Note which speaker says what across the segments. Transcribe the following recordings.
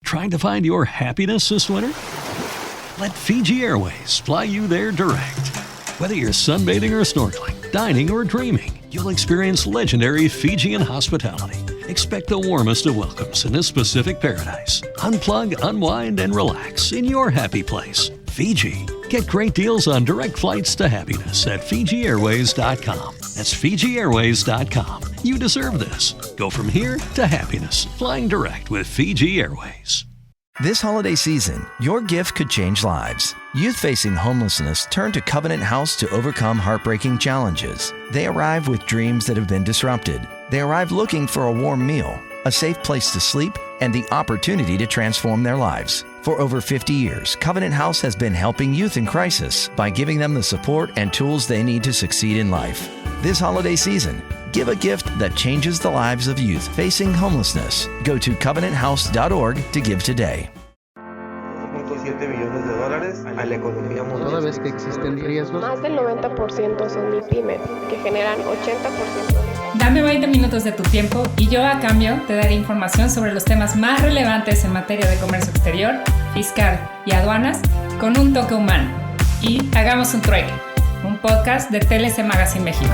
Speaker 1: Trying to find your happiness this winter? Let Fiji Airways fly you there direct. Whether you're sunbathing or snorkeling, dining or dreaming, you'll experience legendary Fijian hospitality. Expect the warmest of welcomes in this Pacific paradise. Unplug, unwind, and relax in your happy place. Fiji. Get great deals on direct flights to happiness at FijiAirways.com. That's FijiAirways.com. You deserve this. Go from here to happiness. Flying direct with Fiji Airways.
Speaker 2: This holiday season, your gift could change lives. Youth facing homelessness turn to Covenant House to overcome heartbreaking challenges. They arrive with dreams that have been disrupted. They arrive looking for a warm meal, a safe place to sleep, and the opportunity to transform their lives. For over 50 years, Covenant House has been helping youth in crisis by giving them the support and tools they need to succeed in life. This holiday season, give a gift that changes the lives of youth facing homelessness. Go to covenanthouse.org to give today.
Speaker 3: $1.7 millones a la economía mundial.
Speaker 4: Toda vez que existen riesgos.
Speaker 5: Más del 90% son MIPYMES, que generan 80% de...
Speaker 6: Dame 20 minutos de tu tiempo y yo a cambio te daré información sobre los temas más relevantes en materia de comercio exterior, fiscal y aduanas con un toque humano. Y hagamos un trueque, un podcast de TLC Magazine México.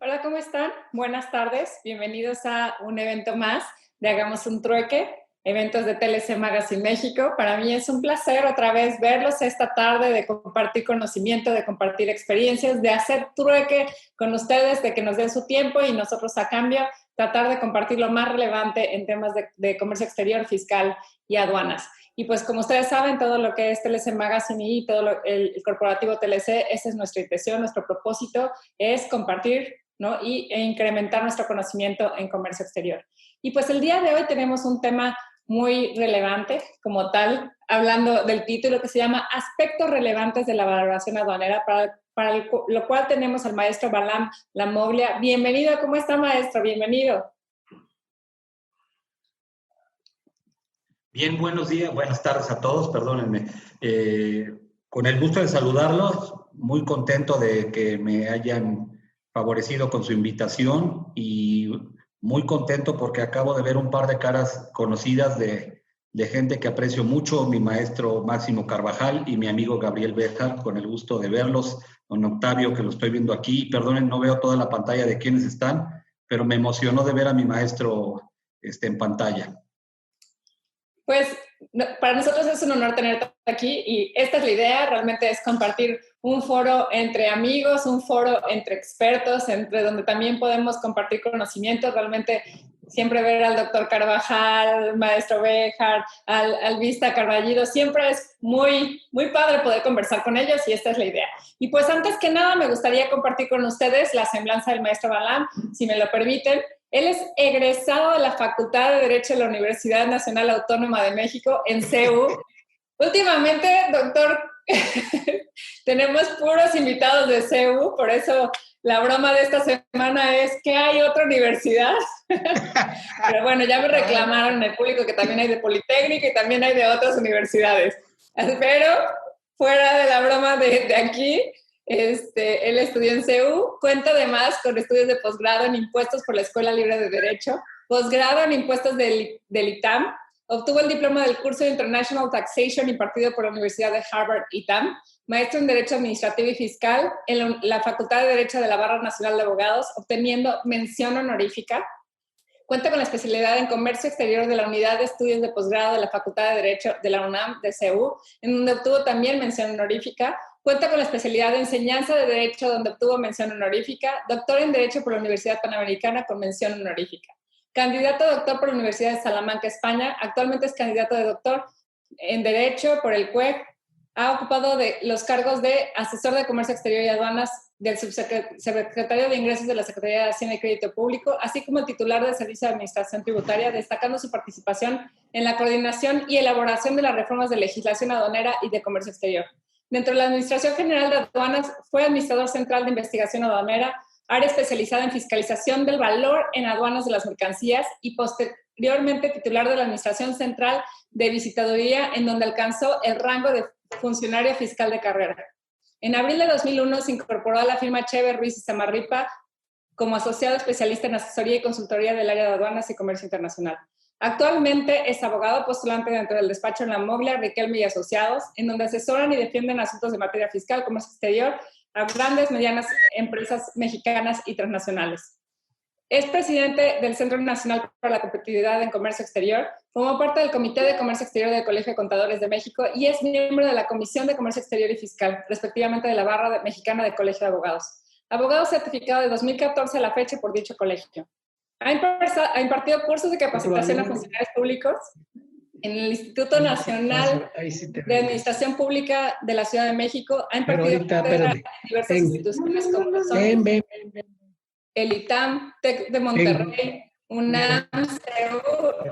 Speaker 6: Hola, ¿cómo están? Buenas tardes, bienvenidos a un evento más de Hagamos un Trueque, eventos de TLC Magazine México. Para mí es un placer otra vez verlos esta tarde, de compartir conocimiento, de compartir experiencias, de hacer trueque con ustedes, de que nos den su tiempo y nosotros a cambio tratar de compartir lo más relevante en temas de comercio exterior, fiscal y aduanas. Y pues como ustedes saben, todo lo que es TLC Magazine y todo el corporativo TLC, esa es nuestra intención, nuestro propósito es compartir, ¿no? e incrementar nuestro conocimiento en comercio exterior. Y pues el día de hoy tenemos un tema muy relevante como tal, hablando del título que se llama Aspectos relevantes de la valoración aduanera, para lo cual tenemos al maestro Balam Lamoglia. Bienvenido, ¿cómo está, maestro? Bienvenido.
Speaker 7: Bien, buenos días, buenas tardes a todos, perdónenme. Con el gusto de saludarlos, muy contento de que me hayan favorecido con su invitación y muy contento porque acabo de ver un par de caras conocidas de gente que aprecio mucho, mi maestro Máximo Carvajal y mi amigo Gabriel Béjar, con el gusto de verlos, don Octavio, que lo estoy viendo aquí. Perdonen, no veo toda la pantalla de quiénes están, pero me emocionó de ver a mi maestro en pantalla.
Speaker 6: Pues para nosotros es un honor tenerte aquí y esta es la idea, realmente es compartir un foro entre amigos, un foro entre expertos, entre donde también podemos compartir conocimientos. Realmente siempre ver al doctor Carvajal, al maestro Béjar, al Vista Carballido, siempre es muy, muy padre poder conversar con ellos y esta es la idea. Y pues antes que nada me gustaría compartir con ustedes la semblanza del maestro Balam, si me lo permiten. Él es egresado de la Facultad de Derecho de la Universidad Nacional Autónoma de México en CEU. Últimamente, doctor, tenemos puros invitados de CEU, por eso la broma de esta semana es que hay otra universidad. Pero bueno, ya me reclamaron en el público que también hay de Politécnico y también hay de otras universidades. Pero fuera de la broma de aquí, él estudió en CEU, cuenta además con estudios de posgrado en impuestos por la Escuela Libre de Derecho, posgrado en impuestos del ITAM, obtuvo el diploma del curso de International Taxation impartido por la Universidad de Harvard ITAM, maestro en Derecho Administrativo y Fiscal en la Facultad de Derecho de la Barra Nacional de Abogados, obteniendo mención honorífica. Cuenta con la especialidad en Comercio Exterior de la Unidad de Estudios de Posgrado de la Facultad de Derecho de la UNAM de CEU, en donde obtuvo también mención honorífica. Cuenta con la especialidad de Enseñanza de Derecho, donde obtuvo mención honorífica. Doctor en Derecho por la Universidad Panamericana con mención honorífica. Candidato a doctor por la Universidad de Salamanca, España. Actualmente es candidato de doctor en Derecho por el CUEC. Ha ocupado los cargos de Asesor de Comercio Exterior y Aduanas del Subsecretario de Ingresos de la Secretaría de Hacienda y Crédito Público, así como el titular del Servicio de Administración Tributaria, destacando su participación en la coordinación y elaboración de las reformas de legislación aduanera y de comercio exterior. Dentro de la Administración General de Aduanas, fue administrador central de investigación aduanera, área especializada en fiscalización del valor en aduanas de las mercancías y posteriormente titular de la Administración Central de Visitaduría, en donde alcanzó el rango de funcionario fiscal de carrera. En abril de 2001 se incorporó a la firma Chever, Ruiz y Samarripa como asociado especialista en asesoría y consultoría del área de aduanas y comercio internacional. Actualmente es abogado postulante dentro del despacho en la Moglia, Riquelme y Asociados, en donde asesoran y defienden asuntos de materia fiscal, comercio exterior, a grandes, medianas empresas mexicanas y transnacionales. Es presidente del Centro Nacional para la Competitividad en Comercio Exterior, formó parte del Comité de Comercio Exterior del Colegio de Contadores de México y es miembro de la Comisión de Comercio Exterior y Fiscal, respectivamente de la Barra Mexicana del Colegio de Abogados. Abogado certificado de 2014 a la fecha por dicho colegio. Ha impartido cursos de capacitación a funcionarios públicos en el Instituto Nacional de Administración Pública de la Ciudad de México. Ha impartido cátedra en diversas instituciones como son el ITAM, TEC de Monterrey, UNAM, CEU,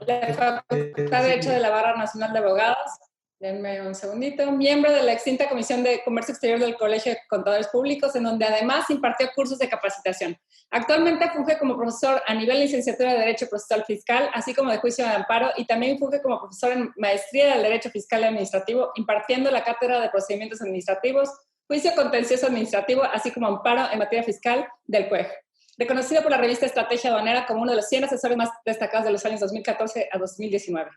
Speaker 6: la Facultad de Derecho de la Barra Nacional de Abogados. Denme un segundito. Miembro de la extinta Comisión de Comercio Exterior del Colegio de Contadores Públicos, en donde además impartió cursos de capacitación. Actualmente funge como profesor a nivel licenciatura de Derecho Procesal Fiscal, así como de Juicio de Amparo, y también funge como profesor en Maestría del Derecho Fiscal y Administrativo, impartiendo la Cátedra de Procedimientos Administrativos, Juicio Contencioso Administrativo, así como Amparo en Materia Fiscal del CUEG. Reconocido por la revista Estrategia Aduanera como uno de los 100 asesores más destacados de los años 2014 a 2019.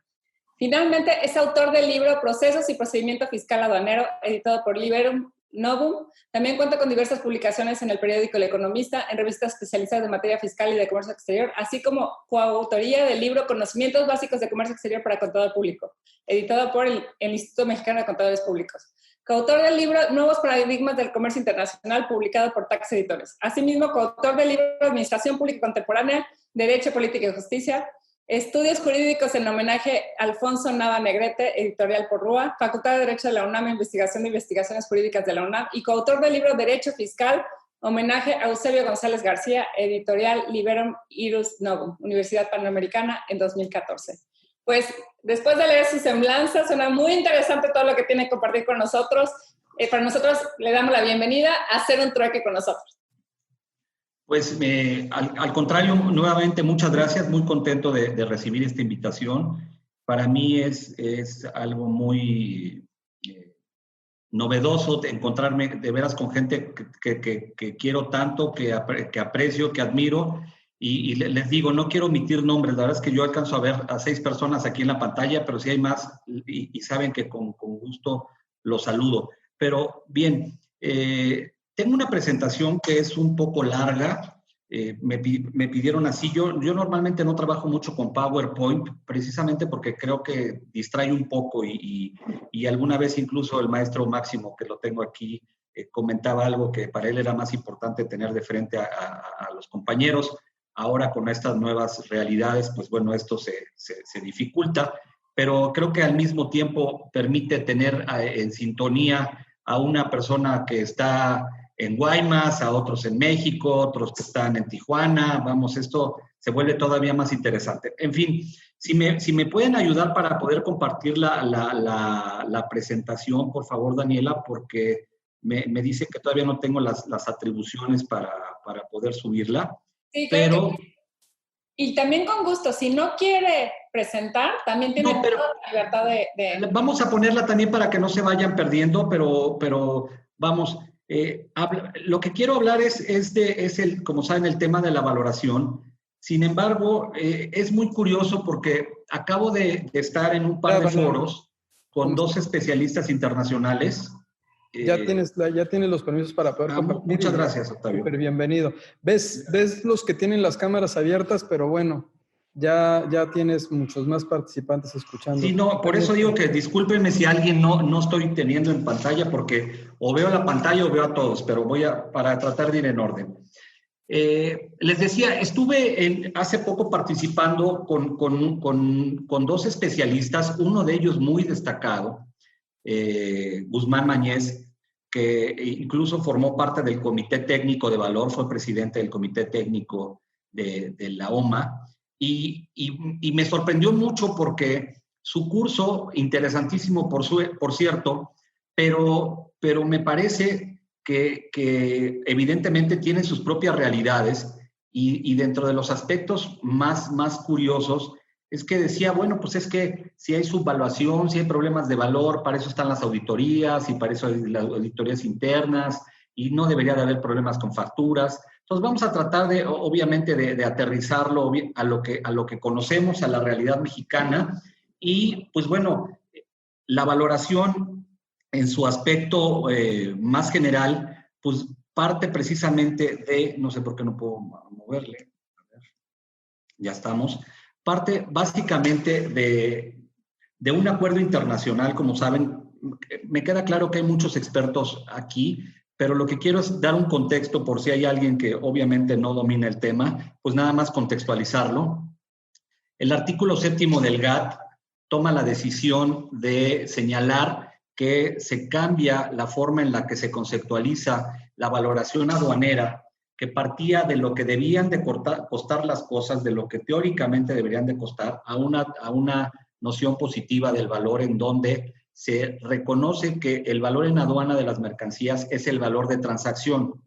Speaker 6: Finalmente, es autor del libro Procesos y Procedimiento Fiscal Aduanero, editado por Liberum Novum. También cuenta con diversas publicaciones en el periódico El Economista, en revistas especializadas de materia fiscal y de comercio exterior, así como coautoría del libro Conocimientos Básicos de Comercio Exterior para Contador Público, editado por el Instituto Mexicano de Contadores Públicos. Coautor del libro Nuevos Paradigmas del Comercio Internacional, publicado por Tax Editores. Asimismo, coautor del libro Administración Pública Contemporánea, Derecho, Política y Justicia, Estudios Jurídicos en homenaje a Alfonso Nava Negrete, editorial por RUA, Facultad de Derecho de la UNAM, Investigación de Investigaciones Jurídicas de la UNAM, y coautor del libro Derecho Fiscal, homenaje a Eusebio González García, editorial Liberum Ius Novum, Universidad Panamericana, en 2014. Pues, después de leer su semblanza, suena muy interesante todo lo que tiene que compartir con nosotros. Para nosotros le damos la bienvenida a hacer un trueque con nosotros.
Speaker 7: Pues al contrario, nuevamente muchas gracias, muy contento de recibir esta invitación. Para mí es algo muy novedoso de encontrarme de veras con gente que quiero tanto, que aprecio, que admiro. Y les digo, no quiero omitir nombres, la verdad es que yo alcanzo a ver a 6 personas aquí en la pantalla, pero si hay más y saben que con gusto los saludo. Pero bien, tengo una presentación que es un poco larga, me pidieron así. Yo normalmente no trabajo mucho con PowerPoint, precisamente porque creo que distrae un poco y alguna vez incluso el maestro Máximo, que lo tengo aquí, comentaba algo que para él era más importante tener de frente a los compañeros. Ahora con estas nuevas realidades, pues bueno, esto se dificulta, pero creo que al mismo tiempo permite tener en sintonía a una persona que está en Guaymas, a otros en México, otros que están en Tijuana. Vamos, esto se vuelve todavía más interesante. En fin, si me pueden ayudar para poder compartir la presentación, por favor, Daniela, porque me dice que todavía no tengo las atribuciones para poder subirla.
Speaker 6: Sí, pero... Y también con gusto, si no quiere presentar, también tiene toda la libertad de...
Speaker 7: Vamos a ponerla también para que no se vayan perdiendo, pero vamos, lo que quiero hablar es como saben, el tema de la valoración. Sin embargo, es muy curioso porque acabo de estar en un par de foros con 2 especialistas internacionales.
Speaker 4: Ya tienes los permisos para poder compartir.
Speaker 7: Muchas gracias, Octavio.
Speaker 4: Súper bienvenido. ¿Ves los que tienen las cámaras abiertas? Pero bueno, ya tienes muchos más participantes escuchando.
Speaker 7: Sí, no, por eso digo que discúlpenme si alguien no estoy teniendo en pantalla, porque o veo la pantalla o veo a todos, pero para tratar de ir en orden. Les decía, estuve hace poco participando con 2 especialistas, uno de ellos muy destacado, Guzmán Mañez, que incluso formó parte del Comité Técnico de Valor, fue presidente del Comité Técnico de la OMA, y me sorprendió mucho porque su curso, interesantísimo por cierto, pero me parece que evidentemente tiene sus propias realidades y dentro de los aspectos más curiosos es que decía, bueno, pues es que si hay subvaluación, si hay problemas de valor, para eso están las auditorías y para eso hay las auditorías internas y no debería de haber problemas con facturas. Entonces vamos a tratar de, obviamente, de aterrizarlo a lo que conocemos, a la realidad mexicana. Y pues bueno, la valoración en su aspecto más general, pues parte precisamente de, no sé por qué no puedo moverle, a ver, ya estamos, parte básicamente de un acuerdo internacional, como saben. Me queda claro que hay muchos expertos aquí, pero lo que quiero es dar un contexto por si hay alguien que obviamente no domina el tema, pues nada más contextualizarlo. El artículo 7º del GATT toma la decisión de señalar que se cambia la forma en la que se conceptualiza la valoración aduanera, que partía de lo que debían de costar las cosas, de lo que teóricamente deberían de costar, a una noción positiva del valor, en donde se reconoce que el valor en aduana de las mercancías es el valor de transacción.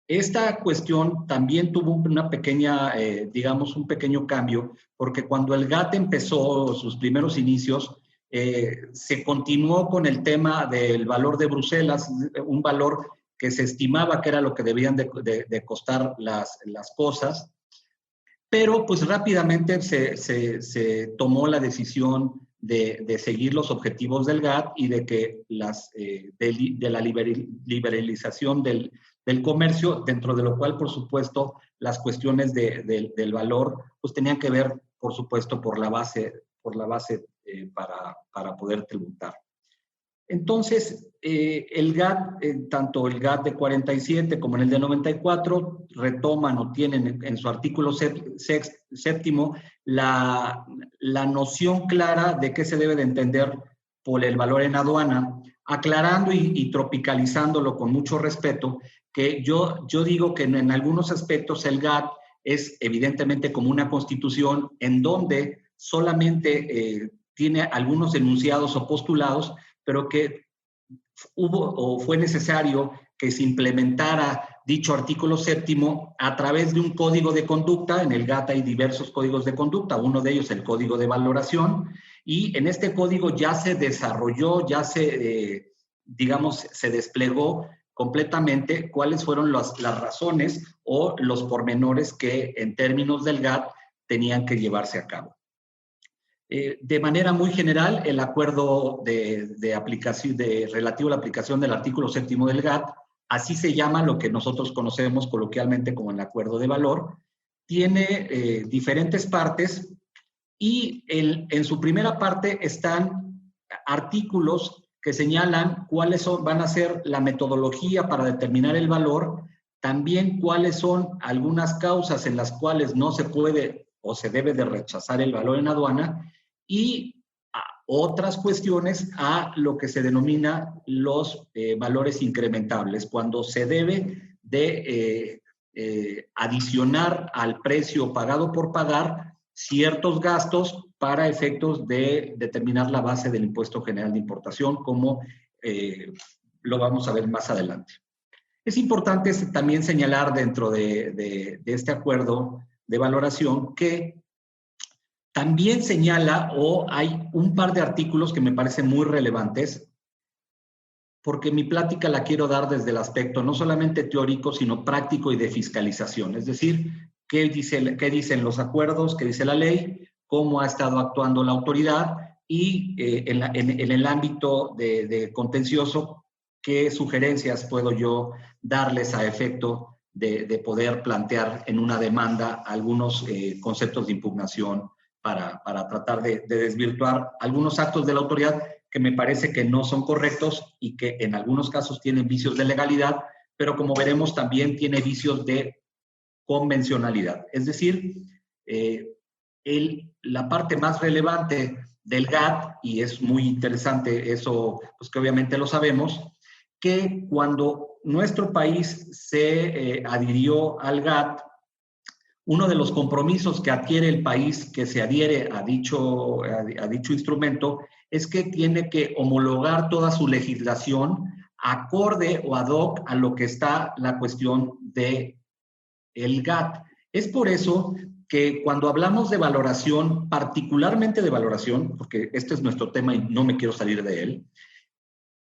Speaker 7: Esta cuestión también tuvo una pequeña, digamos, un pequeño cambio, porque cuando el GATT empezó sus primeros inicios, se continuó con el tema del valor de Bruselas, un valor que se estimaba que era lo que debían de costar las cosas, pero pues rápidamente se tomó la decisión de seguir los objetivos del GATT y de que de la liberalización del comercio, dentro de lo cual, por supuesto, las cuestiones del valor pues tenían que ver, por supuesto, por la base para poder tributar. Entonces, el GATT, tanto el GATT de 47 como en el de 94, retoman o tienen en su artículo 7º la noción clara de qué se debe de entender por el valor en aduana, aclarando y tropicalizándolo con mucho respeto, que yo digo que en algunos aspectos el GATT es evidentemente como una constitución en donde solamente tiene algunos enunciados o postulados, pero que fue necesario que se implementara dicho artículo 7º a través de un código de conducta. En el GATT hay diversos códigos de conducta, uno de ellos el código de valoración, y en este código ya se desarrolló, ya se desplegó completamente cuáles fueron las razones o los pormenores que en términos del GATT tenían que llevarse a cabo. De manera muy general, el acuerdo relativo a la aplicación del artículo 7º del GATT, así se llama lo que nosotros conocemos coloquialmente como el acuerdo de valor, tiene diferentes partes y en su primera parte están artículos que señalan cuáles van a ser la metodología para determinar el valor, también cuáles son algunas causas en las cuales no se puede o se debe de rechazar el valor en aduana, y otras cuestiones a lo que se denomina los valores incrementables, cuando se debe de adicionar al precio pagado por pagar ciertos gastos para efectos de determinar la base del impuesto general de importación, como lo vamos a ver más adelante. Es importante también señalar dentro de este acuerdo de valoración que también señala, o hay un par de artículos que me parecen muy relevantes, porque mi plática la quiero dar desde el aspecto no solamente teórico, sino práctico y de fiscalización. Es decir, qué dicen los acuerdos, qué dice la ley, cómo ha estado actuando la autoridad y en el ámbito de contencioso, qué sugerencias puedo yo darles a efecto de poder plantear en una demanda algunos conceptos de impugnación para tratar de desvirtuar algunos actos de la autoridad que me parece que no son correctos y que en algunos casos tienen vicios de legalidad, pero como veremos también tiene vicios de convencionalidad. Es decir, la parte más relevante del GATT, y es muy interesante eso, pues que obviamente lo sabemos, que cuando nuestro país se adhirió al GATT, uno de los compromisos que adquiere el país que se adhiere a dicho instrumento es que tiene que homologar toda su legislación acorde o ad hoc a lo que está la cuestión del GATT. Es por eso que cuando hablamos de valoración, particularmente de valoración, porque este es nuestro tema y no me quiero salir de él,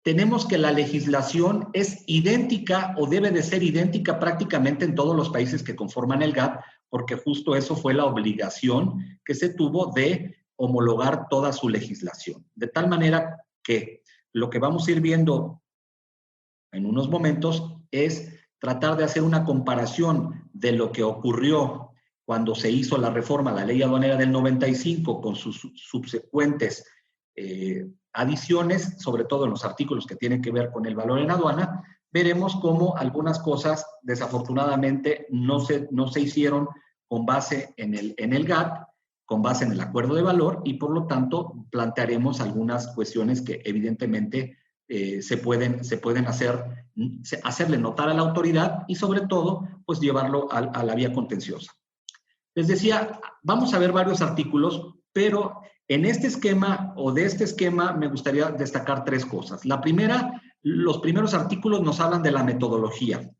Speaker 7: tenemos que la legislación es idéntica o debe de ser idéntica prácticamente en todos los países que conforman el GATT, porque justo eso fue la obligación que se tuvo de homologar toda su legislación. De tal manera que lo que vamos a ir viendo en unos momentos es tratar de hacer una comparación de lo que ocurrió cuando se hizo la reforma a la ley aduanera del 95 con sus subsecuentes adiciones, sobre todo en los artículos que tienen que ver con el valor en aduana. Veremos cómo algunas cosas desafortunadamente no se hicieron con base en el GATT, con base en el acuerdo de valor, y por lo tanto plantearemos algunas cuestiones que evidentemente se pueden hacerle notar a la autoridad y sobre todo pues llevarlo a la vía contenciosa. Les decía, vamos a ver varios artículos, pero en este esquema o de este esquema me gustaría destacar tres cosas. La primera, los primeros artículos nos hablan de la metodología.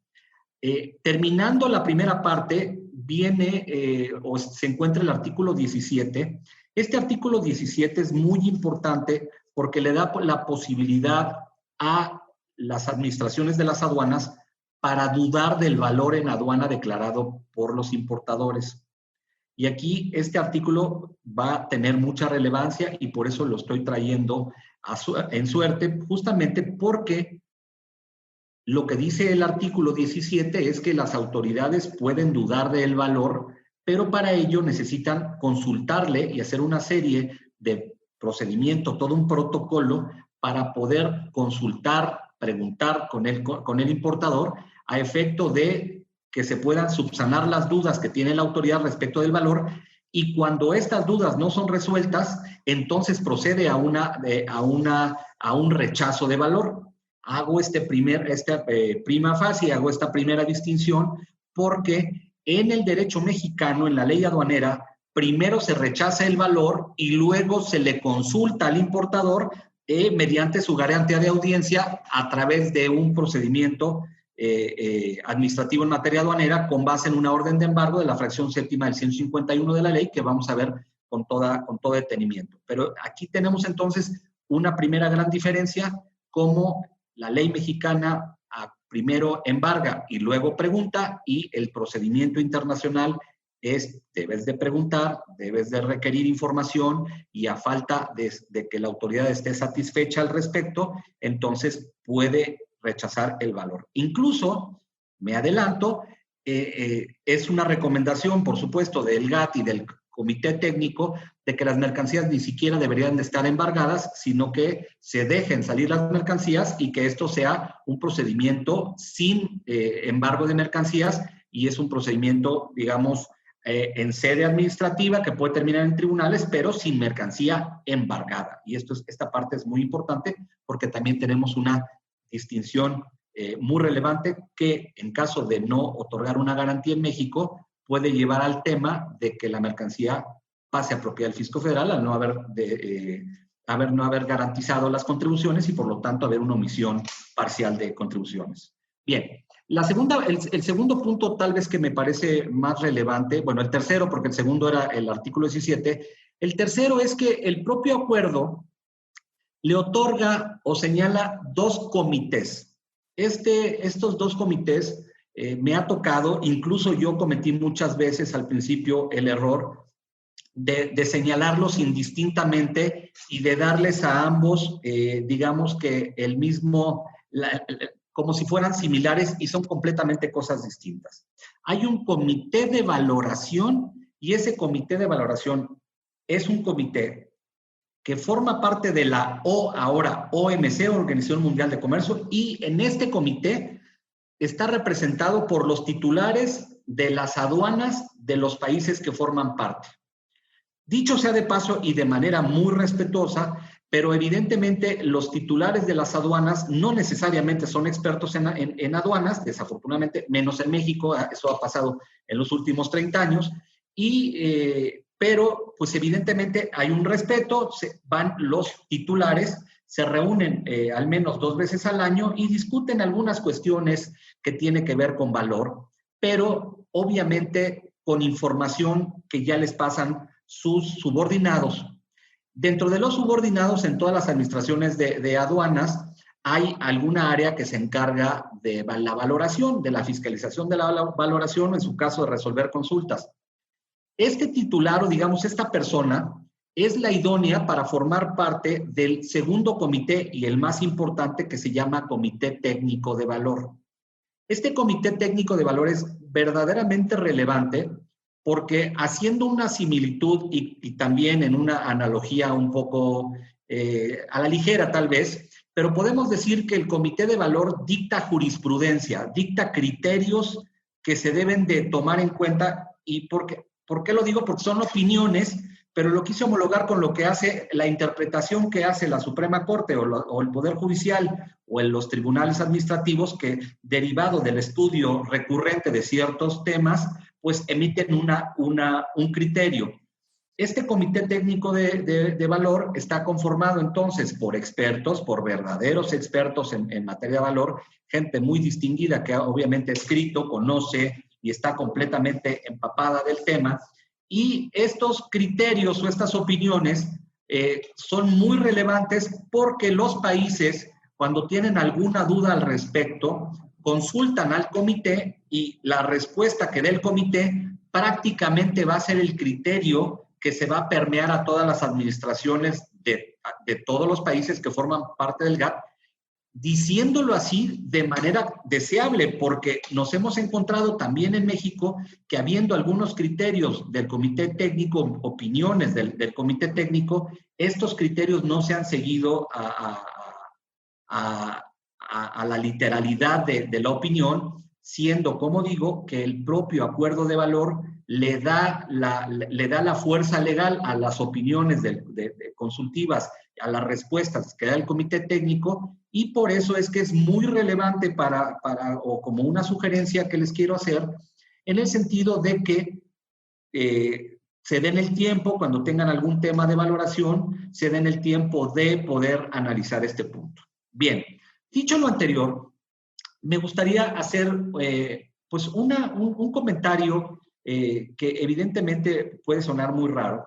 Speaker 7: Terminando la primera parte, viene o se encuentra el artículo 17. Este artículo 17 es muy importante porque le da la posibilidad a las administraciones de las aduanas para dudar del valor en aduana declarado por los importadores. Y aquí este artículo va a tener mucha relevancia y por eso lo estoy trayendo en suerte, justamente porque lo que dice el artículo 17 es que las autoridades pueden dudar del valor, pero para ello necesitan consultarle y hacer una serie de procedimientos, todo un protocolo para poder consultar, preguntar con el importador a efecto de que se puedan subsanar las dudas que tiene la autoridad respecto del valor, y cuando estas dudas no son resueltas, entonces procede a un rechazo de valor. Hago prima facie, hago esta primera distinción porque en el derecho mexicano, en la ley aduanera, primero se rechaza el valor y luego se le consulta al importador mediante su garantía de audiencia a través de un procedimiento administrativo en materia aduanera con base en una orden de embargo de la fracción séptima del 151 de la ley que vamos a ver con todo detenimiento. Pero aquí tenemos entonces una primera gran diferencia, como la ley mexicana primero embarga y luego pregunta, y el procedimiento internacional es debes de preguntar, debes de requerir información y a falta de que la autoridad esté satisfecha al respecto, entonces puede rechazar el valor. Incluso, me adelanto, es una recomendación, por supuesto, del GATT y del Comité Técnico de que las mercancías ni siquiera deberían de estar embargadas, sino que se dejen salir las mercancías y que esto sea un procedimiento sin embargo de mercancías, y es un procedimiento, digamos, en sede administrativa que puede terminar en tribunales, pero sin mercancía embargada. Y esta parte es muy importante porque también tenemos una distinción muy relevante que en caso de no otorgar una garantía en México puede llevar al tema de que la mercancía pase a propiedad del Fisco Federal al no haber garantizado las contribuciones y por lo tanto haber una omisión parcial de contribuciones. Bien, el segundo punto tal vez que me parece más relevante, bueno, el tercero, porque el segundo era el artículo 17, el tercero es que el propio acuerdo le otorga o señala dos comités. Estos dos comités me ha tocado, incluso yo cometí muchas veces al principio el error de señalarlos indistintamente y de darles a ambos, digamos que el mismo, como si fueran similares, y son completamente cosas distintas. Hay un comité de valoración y ese comité de valoración es un comité que forma parte de la ahora OMC, Organización Mundial de Comercio, y en este comité está representado por los titulares de las aduanas de los países que forman parte. Dicho sea de paso y de manera muy respetuosa, pero evidentemente los titulares de las aduanas no necesariamente son expertos en aduanas, desafortunadamente, menos en México, eso ha pasado en los últimos 30 años, pero pues evidentemente hay un respeto, van los titulares, se reúnen al menos 2 veces al año y discuten algunas cuestiones que tienen que ver con valor, pero obviamente con información que ya les pasan sus subordinados. Dentro de los subordinados en todas las administraciones de aduanas hay alguna área que se encarga de la valoración, de la fiscalización de la valoración, en su caso de resolver consultas. Este titular, o digamos esta persona, es la idónea para formar parte del segundo comité y el más importante, que se llama Comité Técnico de Valor. Este Comité Técnico de Valor es verdaderamente relevante porque, haciendo una similitud y también en una analogía un poco a la ligera tal vez, pero podemos decir que el Comité de Valor dicta jurisprudencia, dicta criterios que se deben de tomar en cuenta. ¿Y por qué lo digo? Porque son opiniones, pero lo quise homologar con lo que hace la interpretación que hace la Suprema Corte o el Poder Judicial o en los tribunales administrativos, que, derivado del estudio recurrente de ciertos temas, pues emiten un criterio. Este Comité Técnico de Valor está conformado entonces por expertos, por verdaderos expertos en materia de valor, gente muy distinguida que obviamente ha escrito, conoce y está completamente empapada del tema. Y estos criterios o estas opiniones son muy relevantes porque los países, cuando tienen alguna duda al respecto, consultan al comité y la respuesta que dé el comité prácticamente va a ser el criterio que se va a permear a todas las administraciones de todos los países que forman parte del GATT, diciéndolo así de manera deseable, porque nos hemos encontrado también en México que, habiendo algunos criterios del comité técnico, opiniones del comité técnico, estos criterios no se han seguido a la literalidad de la opinión, siendo, como digo, que el propio acuerdo de valor le da la fuerza legal a las opiniones consultivas, a las respuestas que da el comité técnico, y por eso es que es muy relevante o como una sugerencia que les quiero hacer, en el sentido de que se den el tiempo, cuando tengan algún tema de valoración, se den el tiempo de poder analizar este punto. Bien, dicho lo anterior, me gustaría hacer pues un comentario que evidentemente puede sonar muy raro,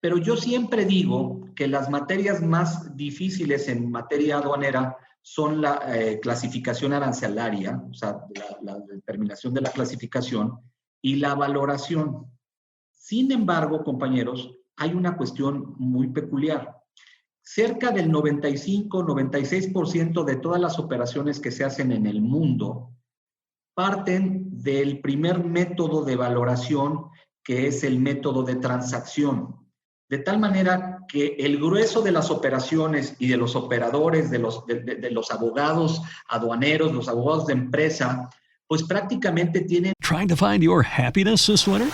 Speaker 7: pero yo siempre digo que las materias más difíciles en materia aduanera son la clasificación arancelaria, o sea, la determinación de la clasificación, y la valoración. Sin embargo, compañeros, hay una cuestión muy peculiar. Cerca del 95-96% de todas las operaciones que se hacen en el mundo parten del primer método de valoración, que es el método de transacción. De tal manera que el grueso de las operaciones y de los operadores, de los abogados aduaneros, los abogados de empresa, pues prácticamente tienen...
Speaker 1: Trying to find your happiness this winter?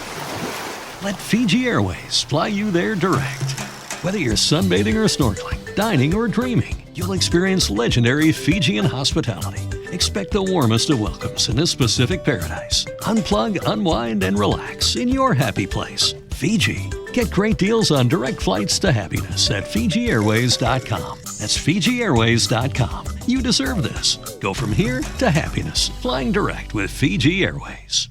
Speaker 1: Let Fiji Airways fly you there direct. Whether you're sunbathing or snorkeling, dining or dreaming, you'll experience legendary Fijian hospitality. Expect the warmest of welcomes in this Pacific paradise. Unplug, unwind, and relax in your happy place, Fiji. Get great deals on direct flights to happiness at FijiAirways.com. That's FijiAirways.com. You deserve this. Go from here to happiness, flying direct with Fiji Airways.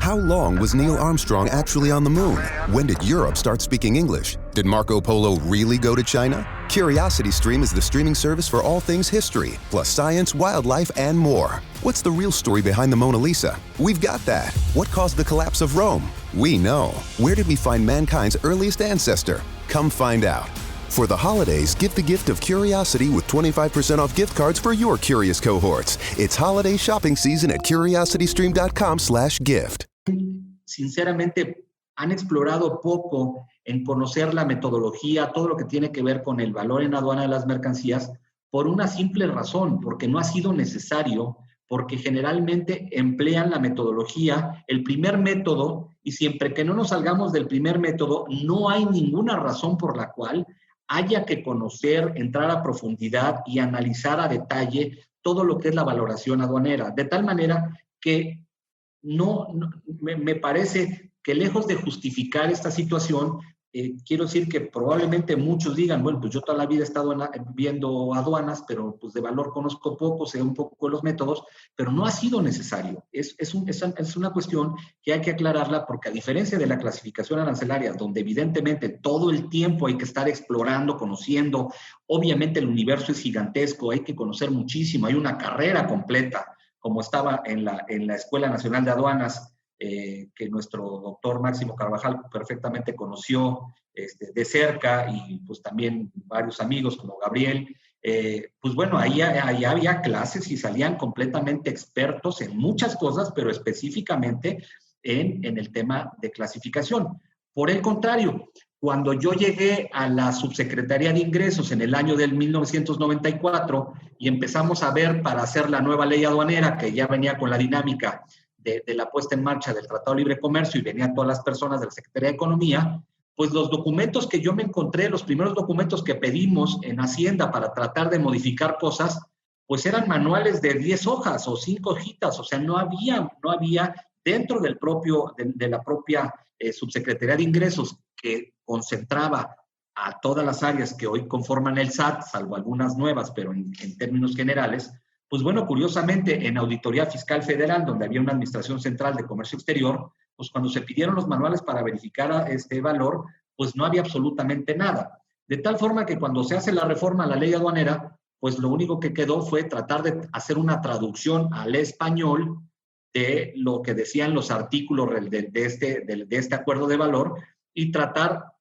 Speaker 8: How long was Neil Armstrong actually on the moon? When did Europe start speaking English? Did Marco Polo really go to China? CuriosityStream is the streaming service for all things history, plus science, wildlife, and more. What's the real story behind the Mona Lisa? We've got that. What caused the collapse of Rome? We know. Where did we find mankind's earliest ancestor? Come find out. For the holidays, give the gift of curiosity with 25% off gift cards for your curious cohorts. It's holiday shopping season at curiositystream.com/gift.
Speaker 7: Sinceramente, han explorado poco en conocer la metodología, todo lo que tiene que ver con el valor en aduana de las mercancías, por una simple razón, porque no ha sido necesario, porque generalmente emplean la metodología, el primer método, y siempre que no nos salgamos del primer método, no hay ninguna razón por la cual haya que conocer, entrar a profundidad y analizar a detalle todo lo que es la valoración aduanera, de tal manera que me parece que, lejos de justificar esta situación, quiero decir que probablemente muchos digan, bueno, pues yo toda la vida he estado viendo aduanas, pero pues de valor conozco poco, sé un poco los métodos, pero no ha sido necesario. Es una cuestión que hay que aclararla porque a diferencia de la clasificación arancelaria, donde evidentemente todo el tiempo hay que estar explorando, conociendo, obviamente el universo es gigantesco, hay que conocer muchísimo, hay una carrera completa, como estaba en la Escuela Nacional de Aduanas, que nuestro doctor Máximo Carvajal perfectamente conoció de cerca y pues también varios amigos como Gabriel, pues bueno, ahí había clases y salían completamente expertos en muchas cosas, pero específicamente en el tema de clasificación. Por el contrario, cuando yo llegué a la Subsecretaría de Ingresos en el año del 1994 y empezamos a ver para hacer la nueva ley aduanera, que ya venía con la dinámica de la puesta en marcha del Tratado de Libre Comercio y venían todas las personas de la Secretaría de Economía, pues los documentos que yo me encontré, los primeros documentos que pedimos en Hacienda para tratar de modificar cosas, pues eran manuales de 10 hojas o 5 hojitas, o sea, no había dentro de la propia Subsecretaría de Ingresos que concentraba a todas las áreas que hoy conforman el SAT, salvo algunas nuevas, pero en términos generales. Pues bueno, curiosamente, en Auditoría Fiscal Federal, donde había una Administración Central de Comercio Exterior, pues cuando se pidieron los manuales para verificar este valor, pues no había absolutamente nada. De tal forma que cuando se hace la reforma a la ley aduanera, pues lo único que quedó fue tratar de hacer una traducción al español de lo que decían los artículos de este acuerdo de valor y tratar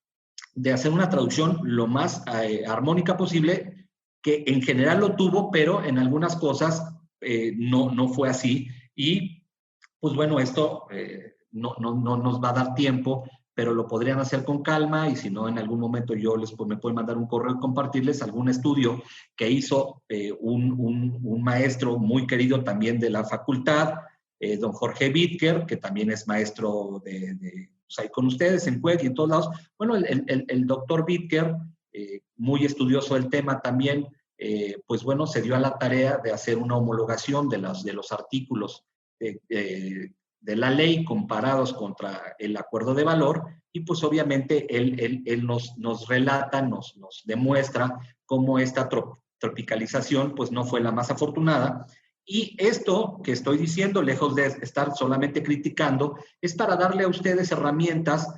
Speaker 7: de hacer una traducción lo más armónica posible, que en general lo tuvo, pero en algunas cosas no fue así. Y pues bueno, esto no nos va a dar tiempo, pero lo podrían hacer con calma y si no, en algún momento me pueden mandar un correo y compartirles algún estudio que hizo un maestro muy querido también de la facultad, don Jorge Bitker, que también es maestro pues ahí con ustedes en CUEC y en todos lados. Bueno, el doctor Bitker, muy estudioso del tema también, pues bueno, se dio a la tarea de hacer una homologación de los artículos de la ley comparados contra el acuerdo de valor y pues obviamente él nos relata, nos demuestra cómo esta tropicalización pues no fue la más afortunada. Y esto que estoy diciendo, lejos de estar solamente criticando, es para darle a ustedes herramientas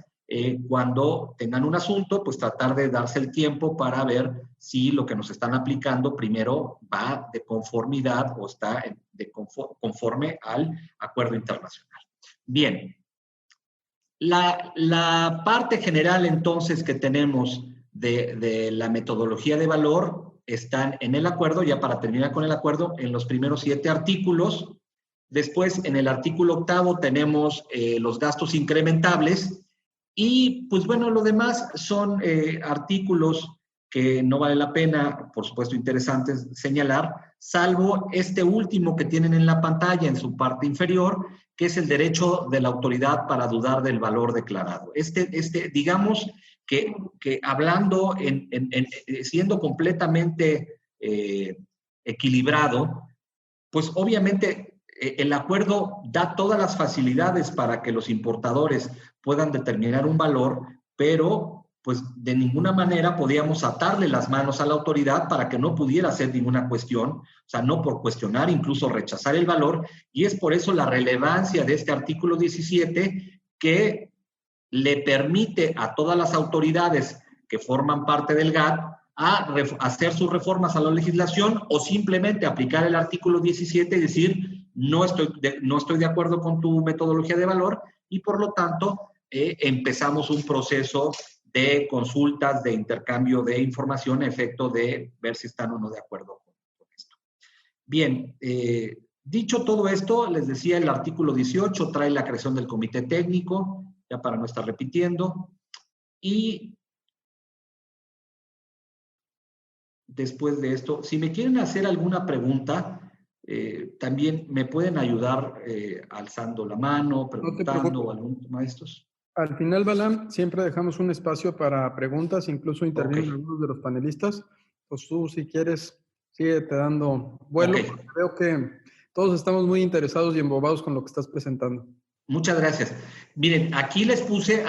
Speaker 7: cuando tengan un asunto, pues tratar de darse el tiempo para ver si lo que nos están aplicando primero va de conformidad o está conforme al acuerdo internacional. Bien, la parte general entonces que tenemos de la metodología de valor están en el acuerdo, ya para terminar con el acuerdo, en los primeros 7 artículos. Después, en el artículo 8º tenemos los gastos incrementables. Y, pues bueno, lo demás son artículos que no vale la pena, por supuesto, interesantes señalar, salvo este último que tienen en la pantalla en su parte inferior, que es el derecho de la autoridad para dudar del valor declarado. Digamos que hablando, siendo completamente equilibrado, pues obviamente el acuerdo da todas las facilidades para que los importadores puedan determinar un valor, pero pues de ninguna manera podíamos atarle las manos a la autoridad para que no pudiera hacer ninguna cuestión, o sea, no por cuestionar, incluso rechazar el valor, y es por eso la relevancia de este artículo 17 que le permite a todas las autoridades que forman parte del GATT a hacer sus reformas a la legislación o simplemente aplicar el artículo 17 y decir, no estoy de acuerdo con tu metodología de valor y por lo tanto empezamos un proceso de consultas, de intercambio de información a efecto de ver si están o no de acuerdo con esto. Bien, dicho todo esto, les decía, el artículo 18 trae la creación del comité técnico, ya para no estar repitiendo, y después de esto, si me quieren hacer alguna pregunta, también me pueden ayudar alzando la mano, preguntando o algún maestros.
Speaker 4: Al final, Balam, siempre dejamos un espacio para preguntas, incluso intervienen algunos de los panelistas. Pues tú, si quieres, síguete dando vuelo. Creo que todos estamos muy interesados y embobados con lo que estás presentando.
Speaker 7: Muchas gracias. Miren, aquí les puse,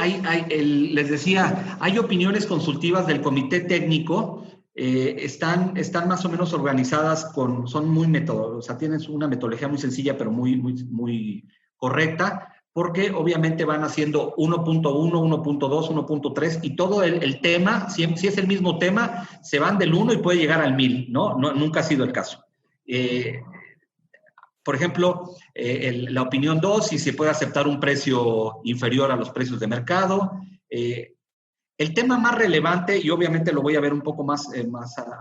Speaker 7: les decía, hay opiniones consultivas del comité técnico, están más o menos organizadas son muy o sea, tienen una metodología muy sencilla, pero muy correcta, porque obviamente van haciendo 1.1, 1.2, 1.3, y todo el tema, si es el mismo tema, se van del 1 y puede llegar al 1000, ¿no? Nunca ha sido el caso. Por ejemplo, la opinión 2, si se puede aceptar un precio inferior a los precios de mercado. El tema más relevante, y obviamente lo voy a ver un poco más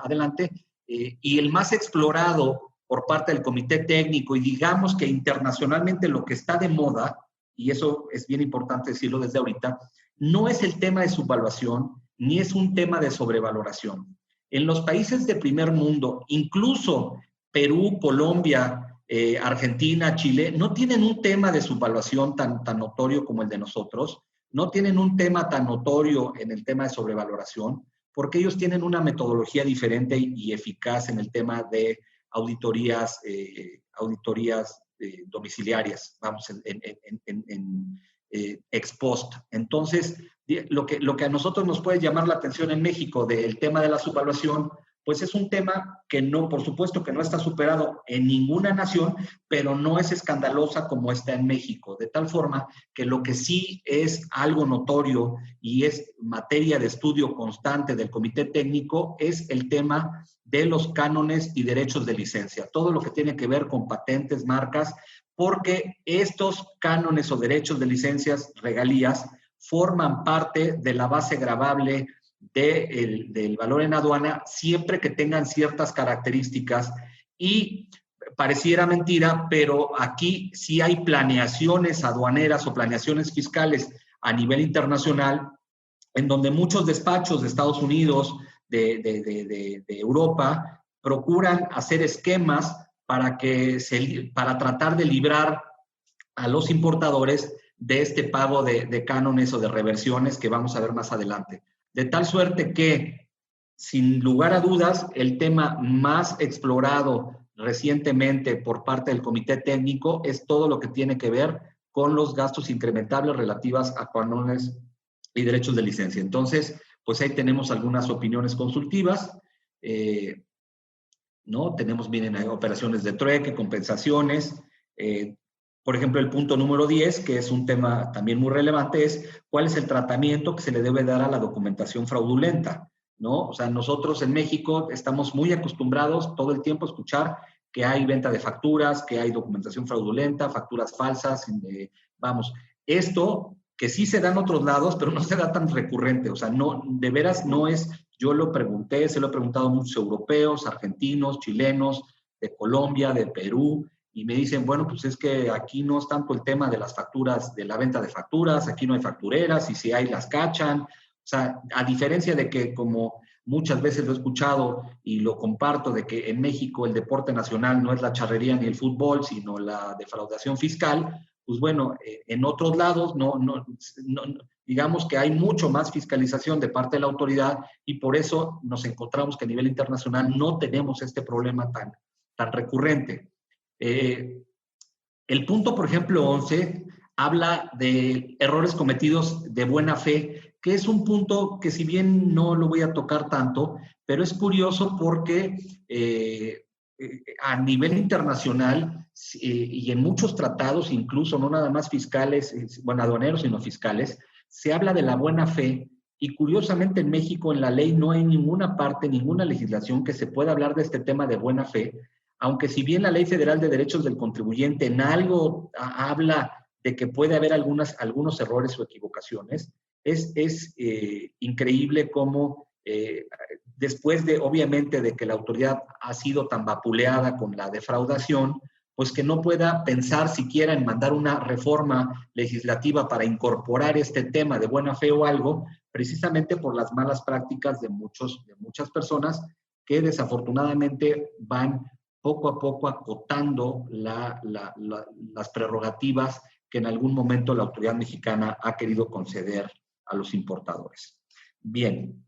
Speaker 7: adelante, y el más explorado por parte del comité técnico, y digamos que internacionalmente lo que está de moda, y eso es bien importante decirlo desde ahorita, no es el tema de subvaluación, ni es un tema de sobrevaloración. En los países de primer mundo, incluso Perú, Colombia, Argentina, Chile, no tienen un tema de subvaluación tan notorio como el de nosotros, no tienen un tema tan notorio en el tema de sobrevaloración, porque ellos tienen una metodología diferente y eficaz en el tema de auditorías domiciliarias, vamos, ex post. Entonces, lo que a nosotros nos puede llamar la atención en México del tema de la subvaluación, pues es un tema que no, por supuesto que no está superado en ninguna nación, pero no es escandalosa como está en México, de tal forma que lo que sí es algo notorio y es materia de estudio constante del comité técnico es el tema de los cánones y derechos de licencia, todo lo que tiene que ver con patentes, marcas, porque estos cánones o derechos de licencias, regalías, forman parte de la base gravable del valor en aduana siempre que tengan ciertas características, y pareciera mentira, pero aquí sí hay planeaciones aduaneras o planeaciones fiscales a nivel internacional en donde muchos despachos de Estados Unidos, de Europa, procuran hacer esquemas para tratar de librar a los importadores de este pago de cánones o de reversiones que vamos a ver más adelante. De tal suerte que, sin lugar a dudas, el tema más explorado recientemente por parte del comité técnico es todo lo que tiene que ver con los gastos incrementables relativas a cánones y derechos de licencia. Entonces, pues ahí tenemos algunas opiniones consultivas, ¿no? Tenemos, miren, operaciones de trueque, compensaciones. Por ejemplo, el punto número 10, que es un tema también muy relevante, es cuál es el tratamiento que se le debe dar a la documentación fraudulenta, ¿no? O sea, nosotros en México estamos muy acostumbrados todo el tiempo a escuchar que hay venta de facturas, que hay documentación fraudulenta, facturas falsas, vamos, esto que sí se da en otros lados, pero no se da tan recurrente, o sea, no, de veras no es, yo lo pregunté, se lo he preguntado a muchos europeos, argentinos, chilenos, de Colombia, de Perú, y me dicen, bueno, pues es que aquí no es tanto el tema de las facturas, de la venta de facturas, aquí no hay factureras, y si hay las cachan. O sea, a diferencia de que, como muchas veces lo he escuchado y lo comparto, de que en México el deporte nacional no es la charrería ni el fútbol, sino la defraudación fiscal, pues bueno, en otros lados no, digamos que hay mucho más fiscalización de parte de la autoridad, y por eso nos encontramos que a nivel internacional no tenemos este problema tan recurrente. El punto, por ejemplo, 11, habla de errores cometidos de buena fe, que es un punto que, si bien no lo voy a tocar tanto, pero es curioso porque a nivel internacional y en muchos tratados, incluso no nada más fiscales, bueno, aduaneros, sino fiscales, se habla de la buena fe, y curiosamente en México en la ley no hay ninguna parte, ninguna legislación que se pueda hablar de este tema de buena fe, aunque si bien la Ley Federal de Derechos del Contribuyente en algo habla de que puede haber algunos errores o equivocaciones, es increíble cómo después de, obviamente, de que la autoridad ha sido tan vapuleada con la defraudación, pues que no pueda pensar siquiera en mandar una reforma legislativa para incorporar este tema de buena fe o algo, precisamente por las malas prácticas de muchas personas que desafortunadamente van poco a poco acotando las prerrogativas que en algún momento la autoridad mexicana ha querido conceder a los importadores. Bien.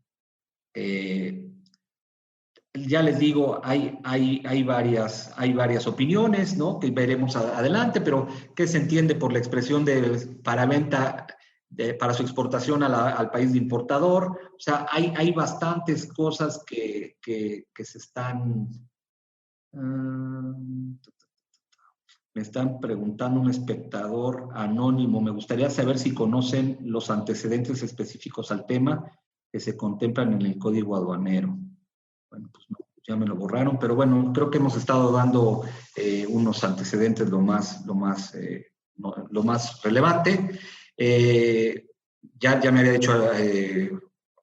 Speaker 7: ya les digo, hay varias opiniones, ¿no? Que veremos adelante, pero ¿qué se entiende por la expresión de para venta, para su exportación al país de importador? O sea, hay bastantes cosas que se están... me están preguntando un espectador anónimo. Me gustaría saber si conocen los antecedentes específicos al tema que se contemplan en el Código Aduanero. Bueno, pues no, ya me lo borraron, pero bueno, creo que hemos estado dando unos antecedentes lo más relevante. Ya me había dicho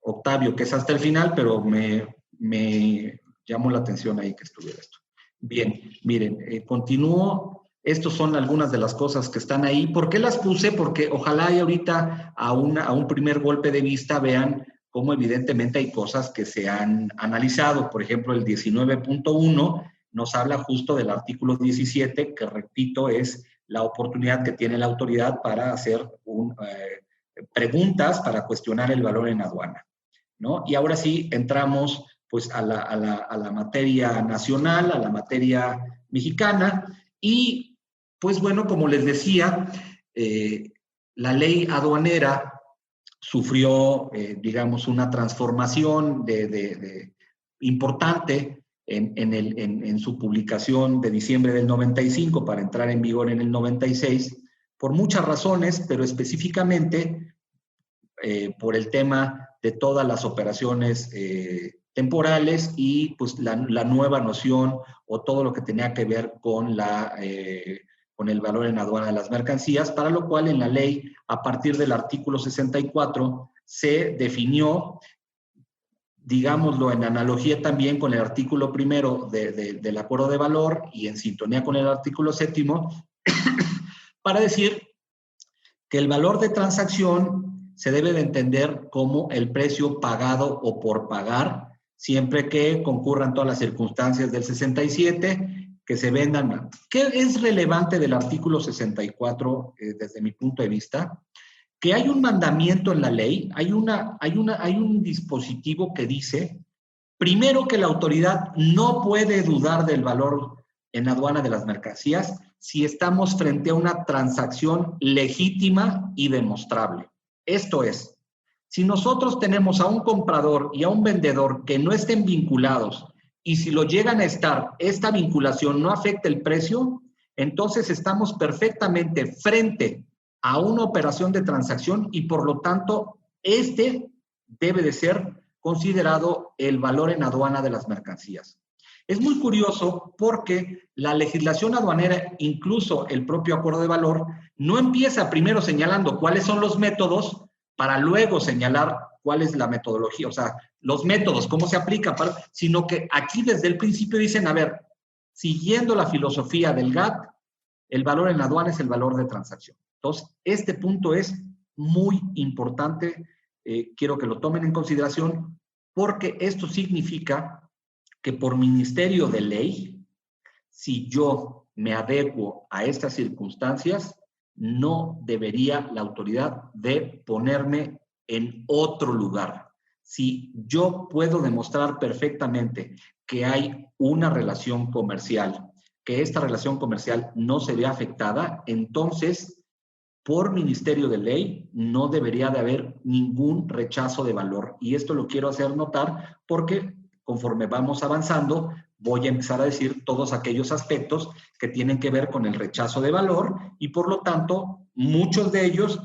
Speaker 7: Octavio que es hasta el final, pero me llamó la atención ahí que estuviera esto. Bien, miren, continúo. Estas son algunas de las cosas que están ahí. ¿Por qué las puse? Porque ojalá y ahorita a un primer golpe de vista vean cómo evidentemente hay cosas que se han analizado. Por ejemplo, el 19.1 nos habla justo del artículo 17, que repito, es la oportunidad que tiene la autoridad para hacer preguntas para cuestionar el valor en aduana, ¿no? Y ahora sí entramos pues a la materia nacional, a la materia mexicana, y pues bueno, como les decía, la ley aduanera sufrió, digamos, una transformación importante en su publicación de diciembre del 95 para entrar en vigor en el 96, por muchas razones, pero específicamente por el tema de todas las operaciones temporales y pues la nueva noción o todo lo que tenía que ver con el valor en aduana de las mercancías, para lo cual en la ley, a partir del artículo 64, se definió, digámoslo en analogía también con el artículo primero del acuerdo de valor y en sintonía con el artículo 7º, para decir que el valor de transacción se debe de entender como el precio pagado o por pagar, siempre que concurran todas las circunstancias del 67, que se vendan. ¿Qué es relevante del artículo 64 desde mi punto de vista? Que hay un mandamiento en la ley, hay un dispositivo que dice, primero, que la autoridad no puede dudar del valor en aduana de las mercancías si estamos frente a una transacción legítima y demostrable. Esto es, si nosotros tenemos a un comprador y a un vendedor que no estén vinculados, y si lo llegan a estar, esta vinculación no afecta el precio, entonces estamos perfectamente frente a una operación de transacción y por lo tanto debe de ser considerado el valor en aduana de las mercancías. Es muy curioso porque la legislación aduanera, incluso el propio acuerdo de valor, no empieza primero señalando cuáles son los métodos para luego señalar cuál es la metodología, o sea, los métodos, cómo se aplica, sino que aquí desde el principio dicen, a ver, siguiendo la filosofía del GATT, el valor en aduana es el valor de transacción. Entonces, este punto es muy importante, quiero que lo tomen en consideración, porque esto significa que por ministerio de ley, si yo me adecuo a estas circunstancias, no debería la autoridad de ponerme en otro lugar. Si yo puedo demostrar perfectamente que hay una relación comercial, que esta relación comercial no se ve afectada, entonces, por ministerio de ley, no debería de haber ningún rechazo de valor. Y esto lo quiero hacer notar porque conforme vamos avanzando, voy a empezar a decir todos aquellos aspectos que tienen que ver con el rechazo de valor y por lo tanto, muchos de ellos,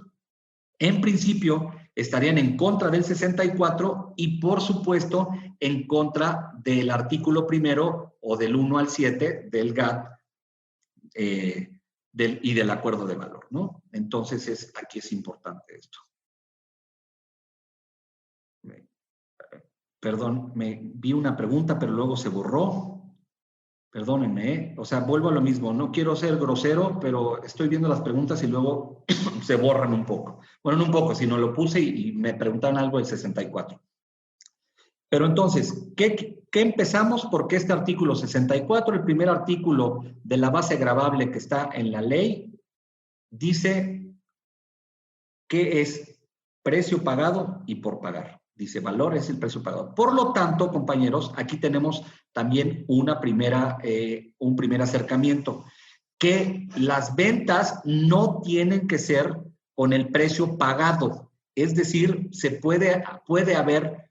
Speaker 7: en principio, estarían en contra del 64 y, por supuesto, en contra del artículo primero o del 1 al 7 del GATT y del acuerdo de valor, ¿no? Entonces, aquí es importante esto. Perdón, vi una pregunta, pero luego se borró. Perdónenme, ¿eh? O sea, vuelvo a lo mismo. No quiero ser grosero, pero estoy viendo las preguntas y luego se borran un poco. Bueno, no un poco, sino lo puse y me preguntaron algo del 64. Pero entonces, ¿qué empezamos? Porque este artículo 64, el primer artículo de la base gravable que está en la ley, dice que es precio pagado y por pagar. Dice, valor es el precio pagado. Por lo tanto, compañeros, aquí tenemos también un primer acercamiento, que las ventas no tienen que ser con el precio pagado. Es decir, puede haber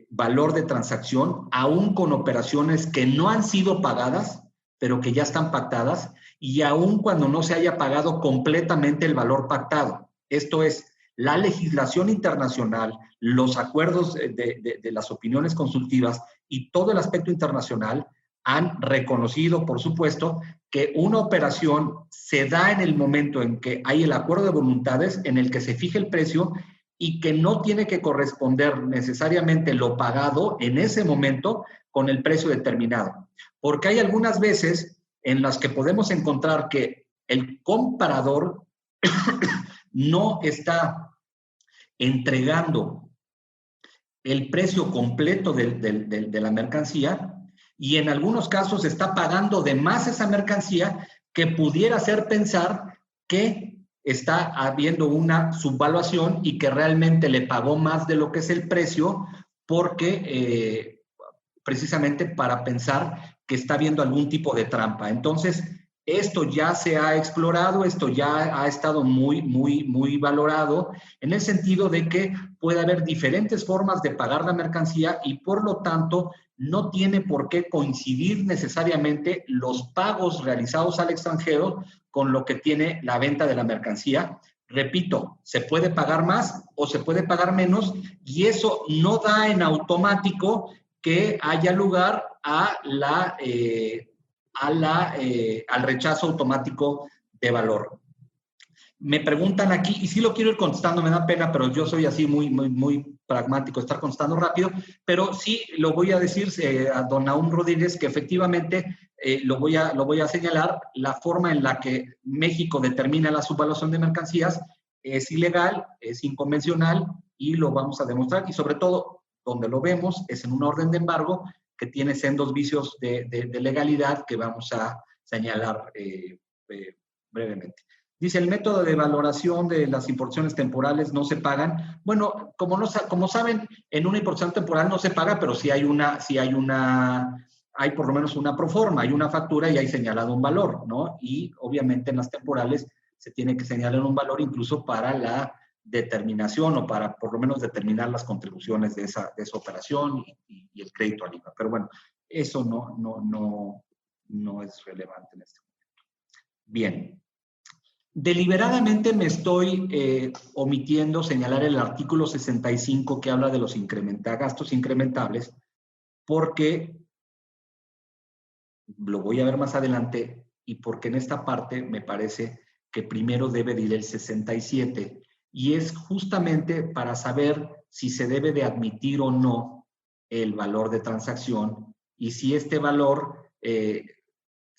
Speaker 7: valor de transacción aún con operaciones que no han sido pagadas, pero que ya están pactadas, y aún cuando no se haya pagado completamente el valor pactado. Esto es, la legislación internacional, los acuerdos de las opiniones consultivas y todo el aspecto internacional han reconocido, por supuesto, que una operación se da en el momento en que hay el acuerdo de voluntades, en el que se fija el precio y que no tiene que corresponder necesariamente lo pagado en ese momento con el precio determinado. Porque hay algunas veces en las que podemos encontrar que el comprador no está entregando el precio completo de la mercancía y en algunos casos está pagando de más esa mercancía que pudiera hacer pensar que está habiendo una subvaluación y que realmente le pagó más de lo que es el precio porque precisamente para pensar que está habiendo algún tipo de trampa. Entonces, esto ya se ha explorado, esto ya ha estado muy valorado en el sentido de que puede haber diferentes formas de pagar la mercancía y por lo tanto no tiene por qué coincidir necesariamente los pagos realizados al extranjero con lo que tiene la venta de la mercancía. Repito, se puede pagar más o se puede pagar menos y eso no da en automático que haya lugar al rechazo automático de valor. Me preguntan aquí, y sí lo quiero ir contestando, me da pena, pero yo soy así muy pragmático, estar contestando rápido, pero sí lo voy a decir a don Nahum Rodríguez que efectivamente lo voy a señalar, la forma en la que México determina la subvaluación de mercancías es ilegal, es inconvencional y lo vamos a demostrar y sobre todo donde lo vemos es en una orden de embargo que tiene sendos vicios de legalidad que vamos a señalar brevemente. Dice, el método de valoración de las importaciones temporales no se pagan. Bueno, como saben, en una importación temporal no se paga, pero sí hay por lo menos una proforma, hay una factura y hay señalado un valor, ¿no? Y obviamente en las temporales se tiene que señalar un valor incluso para la determinación o para por lo menos determinar las contribuciones de esa operación y el crédito al IVA. Pero bueno, eso no es relevante en este momento. Bien. Deliberadamente me estoy omitiendo señalar el artículo 65 que habla de los gastos incrementables porque lo voy a ver más adelante y porque en esta parte me parece que primero debe de ir el 67 y es justamente para saber si se debe de admitir o no el valor de transacción y si este valor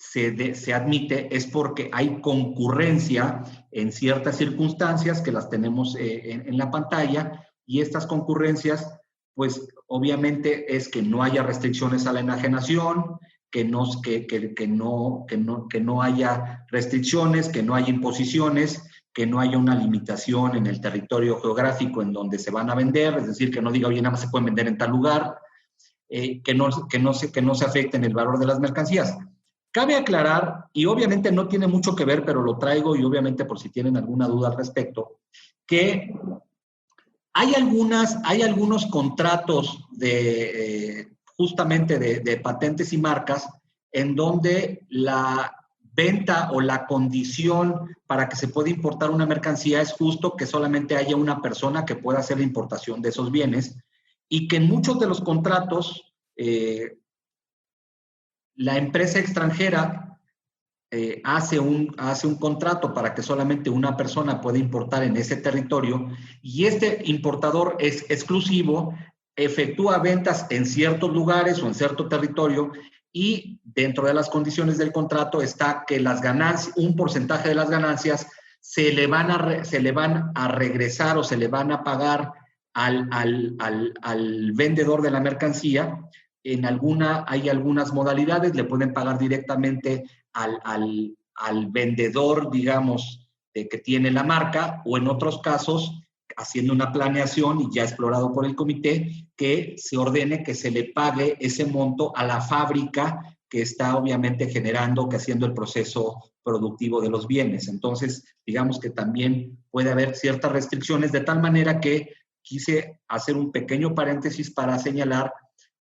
Speaker 7: se admite es porque hay concurrencia en ciertas circunstancias que las tenemos en la pantalla y estas concurrencias pues obviamente es que no haya restricciones a la enajenación, que no haya restricciones, que no haya imposiciones, que no haya una limitación en el territorio geográfico en donde se van a vender, es decir, que no diga, oye, nada más se pueden vender en tal lugar, que no se afecte en el valor de las mercancías. Cabe aclarar, y obviamente no tiene mucho que ver, pero lo traigo y obviamente por si tienen alguna duda al respecto, que hay algunos contratos justamente de patentes y marcas en donde la venta o la condición para que se pueda importar una mercancía es justo que solamente haya una persona que pueda hacer la importación de esos bienes y que en muchos de los contratos la empresa extranjera hace un contrato para que solamente una persona pueda importar en ese territorio y este importador es exclusivo, efectúa ventas en ciertos lugares o en cierto territorio y dentro de las condiciones del contrato está que las ganancias, un porcentaje de las ganancias se le van a regresar o se le van a pagar al vendedor de la mercancía. Hay algunas modalidades, le pueden pagar directamente al vendedor, digamos, que tiene la marca, o en otros casos, haciendo una planeación y ya explorado por el comité, que se ordene que se le pague ese monto a la fábrica que está obviamente generando, que haciendo el proceso productivo de los bienes. Entonces, digamos que también puede haber ciertas restricciones, de tal manera que quise hacer un pequeño paréntesis para señalar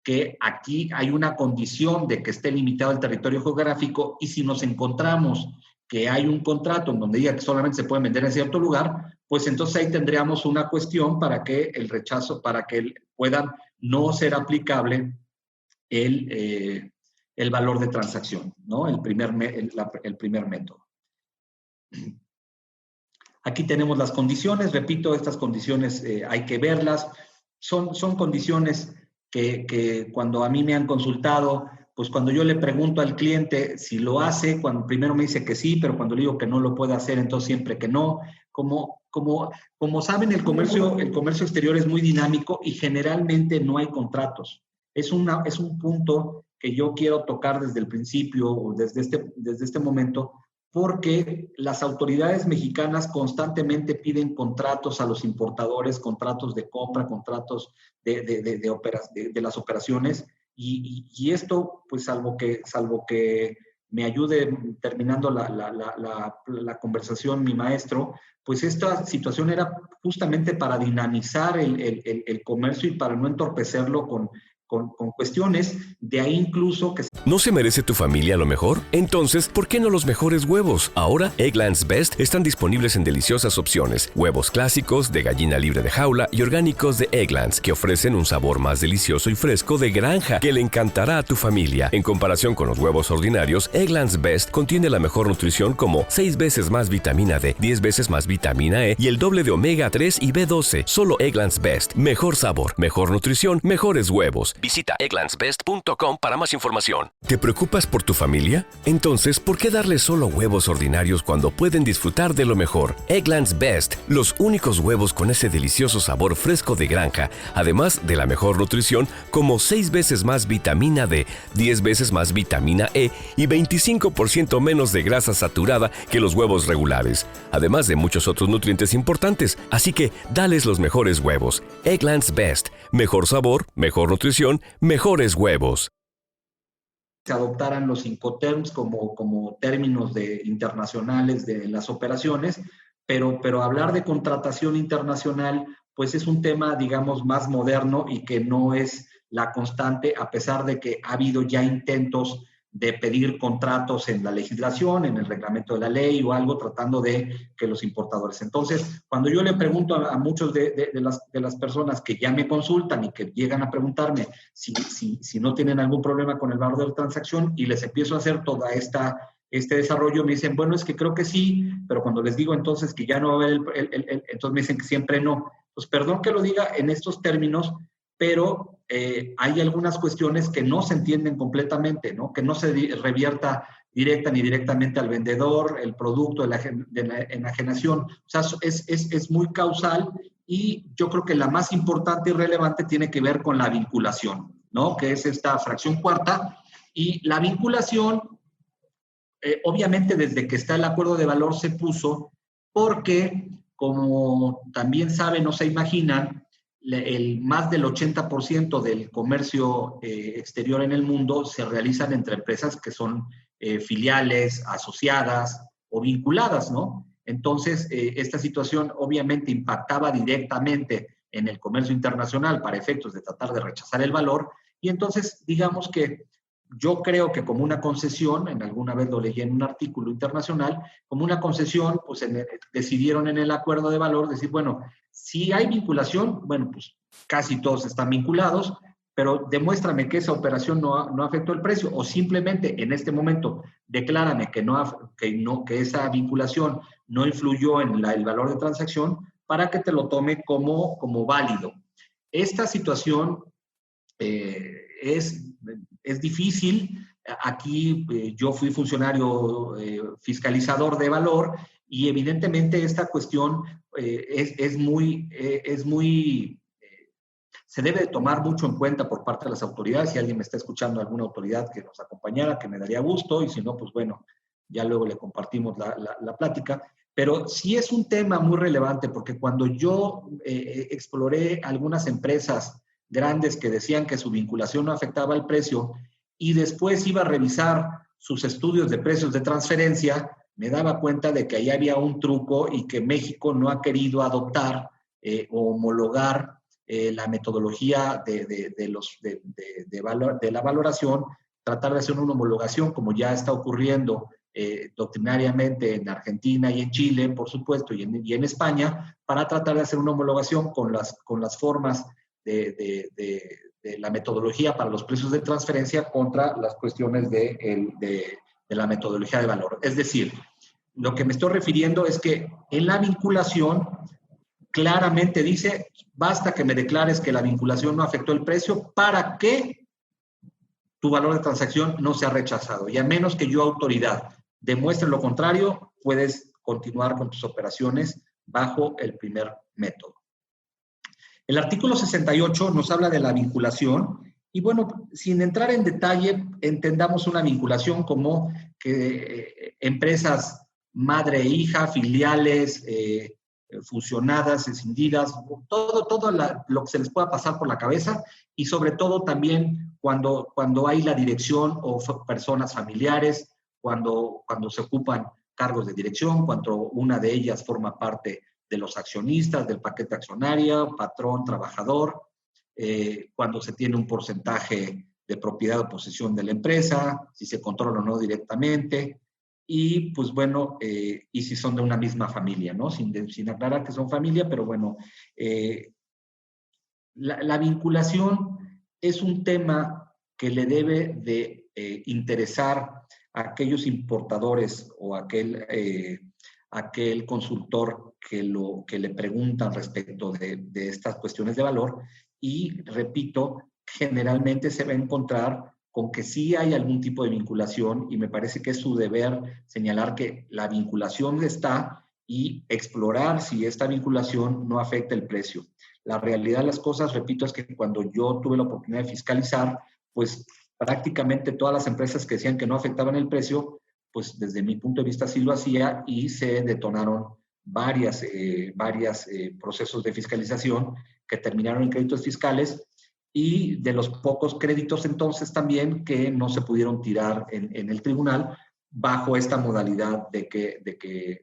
Speaker 7: que aquí hay una condición de que esté limitado el territorio geográfico, y si nos encontramos que hay un contrato en donde diga que solamente se puede vender en cierto lugar, pues entonces ahí tendríamos una cuestión para que el rechazo, para que puedan no ser aplicable el valor de transacción, ¿no? El primer método. Aquí tenemos las condiciones, repito, estas condiciones hay que verlas. Son condiciones que cuando a mí me han consultado, pues cuando yo le pregunto al cliente si lo hace, cuando primero me dice que sí, pero cuando le digo que no lo puede hacer, entonces siempre que no. Como saben, el comercio exterior es muy dinámico y generalmente no hay contratos. Es un punto que yo quiero tocar desde el principio, desde este momento, porque las autoridades mexicanas constantemente piden contratos a los importadores, contratos de compra, contratos de las operaciones, y esto, pues salvo que me ayude terminando la conversación mi maestro, pues esta situación era justamente para dinamizar el comercio y para no entorpecerlo con cuestiones, de ahí incluso que...
Speaker 9: ¿No se merece tu familia lo mejor? Entonces, ¿por qué no los mejores huevos? Ahora, Eggland's Best están disponibles en deliciosas opciones. Huevos clásicos, de gallina libre de jaula y orgánicos de Eggland's, que ofrecen un sabor más delicioso y fresco de granja que le encantará a tu familia. En comparación con los huevos ordinarios, Eggland's Best contiene la mejor nutrición, como 6 veces más vitamina D, 10 veces más vitamina E y el doble de omega 3 y B12. Solo Eggland's Best. Mejor sabor, mejor nutrición, mejores huevos. Visita egglandsbest.com para más información. ¿Te preocupas por tu familia? Entonces, ¿por qué darles solo huevos ordinarios cuando pueden disfrutar de lo mejor? Eggland's Best, los únicos huevos con ese delicioso sabor fresco de granja, además de la mejor nutrición, como 6 veces más vitamina D, 10 veces más vitamina E y 25% menos de grasa saturada que los huevos regulares, además de muchos otros nutrientes importantes. Así que, dales los mejores huevos. Eggland's Best, mejor sabor, mejor nutrición, mejores huevos.
Speaker 7: Se adoptaran los Incoterms como términos internacionales de las operaciones, pero hablar de contratación internacional, pues es un tema, digamos, más moderno y que no es la constante, a pesar de que ha habido ya intentos de pedir contratos en la legislación, en el reglamento de la ley o algo, tratando de que los importadores. Entonces, cuando yo le pregunto a muchos de las personas que ya me consultan y que llegan a preguntarme si no tienen algún problema con el valor de la transacción, y les empiezo a hacer toda este desarrollo, me dicen, bueno, es que creo que sí, pero cuando les digo entonces que ya no va a haber entonces me dicen que siempre no. Pues perdón que lo diga en estos términos, pero hay algunas cuestiones que no se entienden completamente, ¿no? Que no se revierta directa ni directamente al vendedor, el producto de la enajenación. O sea, es muy causal, y yo creo que la más importante y relevante tiene que ver con la vinculación, ¿no? Que es esta fracción cuarta. Y la vinculación, obviamente desde que está el acuerdo de valor se puso, porque como también saben o se imaginan, más del 80% del comercio exterior en el mundo se realizan entre empresas que son filiales, asociadas o vinculadas, ¿no? Entonces, esta situación obviamente impactaba directamente en el comercio internacional para efectos de tratar de rechazar el valor, y entonces, digamos que yo creo que como una concesión, alguna vez lo leí en un artículo internacional, como una concesión, pues decidieron en el acuerdo de valor decir, bueno, si hay vinculación, bueno, pues casi todos están vinculados, pero demuéstrame que esa operación no afectó el precio, o simplemente en este momento declárame que esa vinculación no influyó en el valor de transacción, para que te lo tome como válido. Esta situación es difícil. Aquí yo fui funcionario fiscalizador de valor, y evidentemente esta cuestión se debe tomar mucho en cuenta por parte de las autoridades. Si alguien me está escuchando, alguna autoridad que nos acompañara, que me daría gusto, y si no, pues bueno, ya luego le compartimos la plática. Pero sí es un tema muy relevante, porque cuando yo exploré algunas empresas grandes que decían que su vinculación no afectaba el precio y después iba a revisar sus estudios de precios de transferencia, me daba cuenta de que ahí había un truco y que México no ha querido adoptar o homologar la metodología de la valoración, tratar de hacer una homologación como ya está ocurriendo doctrinariamente en Argentina y en Chile, por supuesto, y en España, para tratar de hacer una homologación con las formas de la metodología para los precios de transferencia contra las cuestiones de la metodología de valor. Es decir, lo que me estoy refiriendo es que en la vinculación claramente dice, basta que me declares que la vinculación no afectó el precio para que tu valor de transacción no sea rechazado. Y a menos que yo, autoridad, demuestre lo contrario, puedes continuar con tus operaciones bajo el primer método. El artículo 68 nos habla de la vinculación y bueno, sin entrar en detalle, entendamos una vinculación como que empresas madre e hija, filiales, fusionadas, escindidas, todo lo que se les pueda pasar por la cabeza y sobre todo también cuando hay la dirección o personas familiares, cuando se ocupan cargos de dirección, cuando una de ellas forma parte de los accionistas, del paquete accionario, patrón, trabajador, cuando se tiene un porcentaje de propiedad o posesión de la empresa, si se controla o no directamente, y pues bueno, y si son de una misma familia, ¿no? Sin aclarar que son familia, pero bueno, la vinculación es un tema que le debe de interesar a aquellos importadores o a aquel consultor que le preguntan respecto de estas cuestiones de valor y, repito, generalmente se va a encontrar con que sí hay algún tipo de vinculación y me parece que es su deber señalar que la vinculación está y explorar si esta vinculación no afecta el precio. La realidad de las cosas, repito, es que cuando yo tuve la oportunidad de fiscalizar, pues prácticamente todas las empresas que decían que no afectaban el precio, pues desde mi punto de vista sí lo hacía y se detonaron varios procesos de fiscalización que terminaron en créditos fiscales y de los pocos créditos entonces también que no se pudieron tirar en el tribunal bajo esta modalidad de que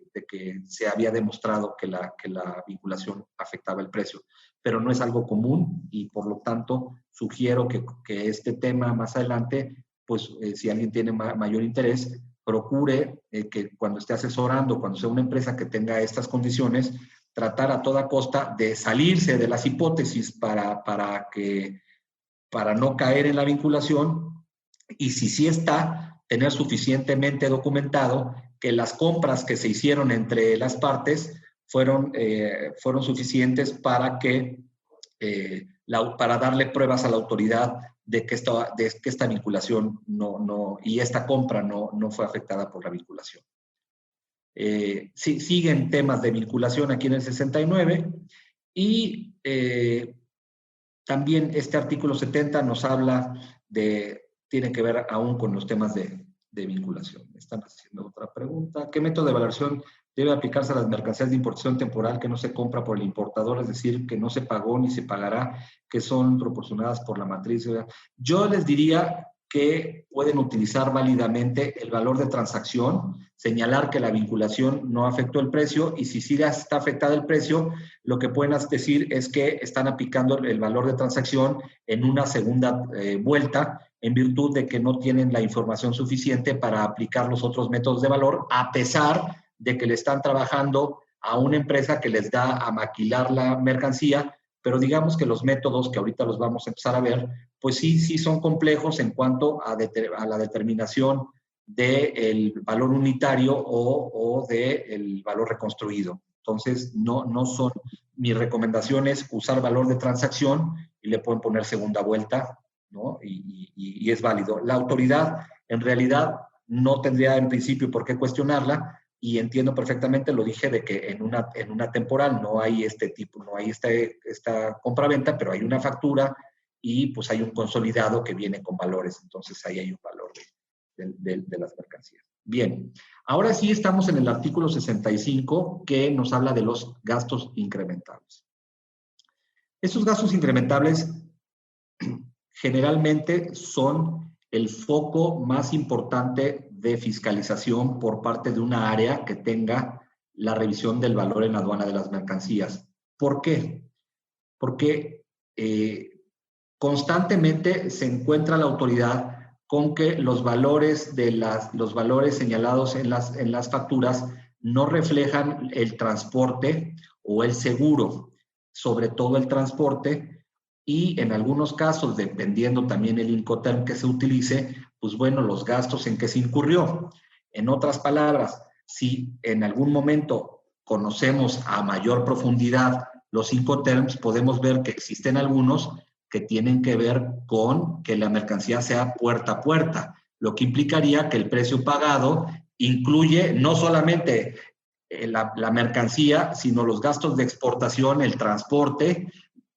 Speaker 7: se había demostrado que la vinculación afectaba el precio. Pero no es algo común y por lo tanto sugiero que este tema más adelante, pues si alguien tiene mayor interés, procure que cuando esté asesorando, cuando sea una empresa que tenga estas condiciones, tratar a toda costa de salirse de las hipótesis para no caer en la vinculación y si sí está, tener suficientemente documentado que las compras que se hicieron entre las partes fueron suficientes para darle pruebas a la autoridad de que esta vinculación y esta compra no fue afectada por la vinculación. Siguen temas de vinculación aquí en el 69 y también este artículo 70 nos habla tiene que ver aún con los temas de vinculación. Me están haciendo otra pregunta. ¿Qué método de valoración debe aplicarse a las mercancías de importación temporal que no se compra por el importador, es decir, que no se pagó ni se pagará, que son proporcionadas por la matriz? Yo les diría que pueden utilizar válidamente el valor de transacción, señalar que la vinculación no afectó el precio y si sí está afectado el precio, lo que pueden decir es que están aplicando el valor de transacción en una segunda vuelta en virtud de que no tienen la información suficiente para aplicar los otros métodos de valor, a pesar de que le están trabajando a una empresa que les da a maquilar la mercancía, pero digamos que los métodos, que ahorita los vamos a empezar a ver, pues sí son complejos en cuanto a la determinación del valor unitario o del valor reconstruido. Entonces, no son mis recomendaciones usar valor de transacción y le pueden poner segunda vuelta, ¿no? Y es válido. La autoridad, en realidad, no tendría en principio por qué cuestionarla, y entiendo perfectamente, lo dije, de que en una temporal no hay esta compraventa, pero hay una factura y pues hay un consolidado que viene con valores. Entonces ahí hay un valor de las mercancías. Bien, ahora sí estamos en el artículo 65 que nos habla de los gastos incrementables. Estos gastos incrementables generalmente son el foco más importante de fiscalización por parte de una área que tenga la revisión del valor en la aduana de las mercancías. ¿Por qué? Porque constantemente se encuentra la autoridad con que los valores señalados en las facturas no reflejan el transporte o el seguro, sobre todo el transporte, y en algunos casos, dependiendo también el Incoterm que se utilice, pues bueno, los gastos en que se incurrió. En otras palabras, si en algún momento conocemos a mayor profundidad los Incoterms, podemos ver que existen algunos que tienen que ver con que la mercancía sea puerta a puerta, lo que implicaría que el precio pagado incluye no solamente la mercancía, sino los gastos de exportación, el transporte,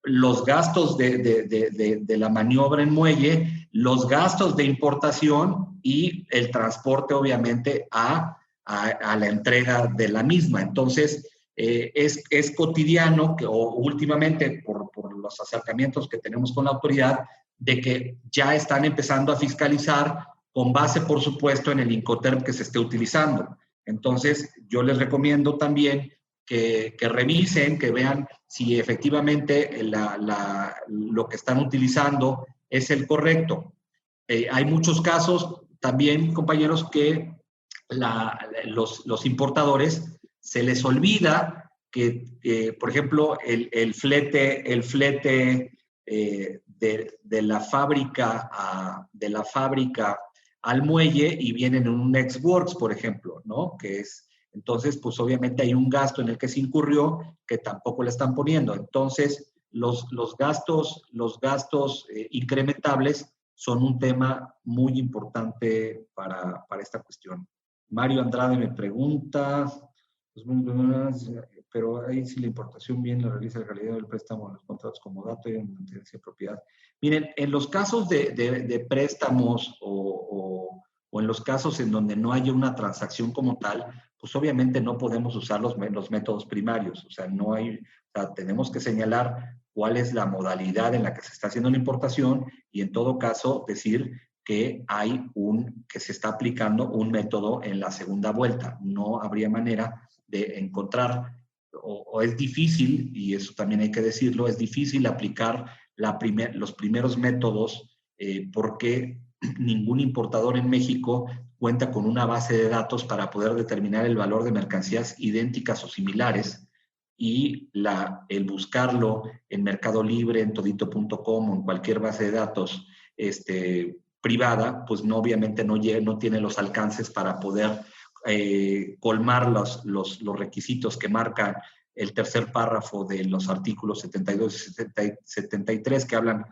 Speaker 7: los gastos de la maniobra en muelle, los gastos de importación y el transporte, obviamente, a la entrega de la misma. Entonces, es cotidiano, o últimamente, por los acercamientos que tenemos con la autoridad, de que ya están empezando a fiscalizar con base, por supuesto, en el Incoterm que se esté utilizando. Entonces, yo les recomiendo también que revisen, que vean si efectivamente lo que están utilizando es el correcto. Hay muchos casos también, compañeros, que los importadores se les olvida que por ejemplo, el flete de la fábrica al muelle y vienen en un ex-works, por ejemplo, ¿no? Entonces, pues obviamente hay un gasto en el que se incurrió que tampoco le están poniendo. Entonces, los gastos incrementables son un tema muy importante para esta cuestión. Mario Andrade me pregunta, pero ahí sí la importación bien la realiza la calidad del préstamo en los contratos como dato y en tenencia de propiedad. Miren, en los casos de préstamos o en los casos en donde no haya una transacción como tal, pues obviamente no podemos usar los métodos primarios. O sea, tenemos que señalar cuál es la modalidad en la que se está haciendo la importación y en todo caso decir que que se está aplicando un método en la segunda vuelta. No habría manera de encontrar, o es difícil, y eso también hay que decirlo, es difícil aplicar los primeros métodos porque ningún importador en México cuenta con una base de datos para poder determinar el valor de mercancías idénticas o similares, y el buscarlo en Mercado Libre, en todito.com o en cualquier base de datos privada, pues obviamente no tiene los alcances para poder colmar los requisitos que marcan el tercer párrafo de los artículos 72 y 73, que hablan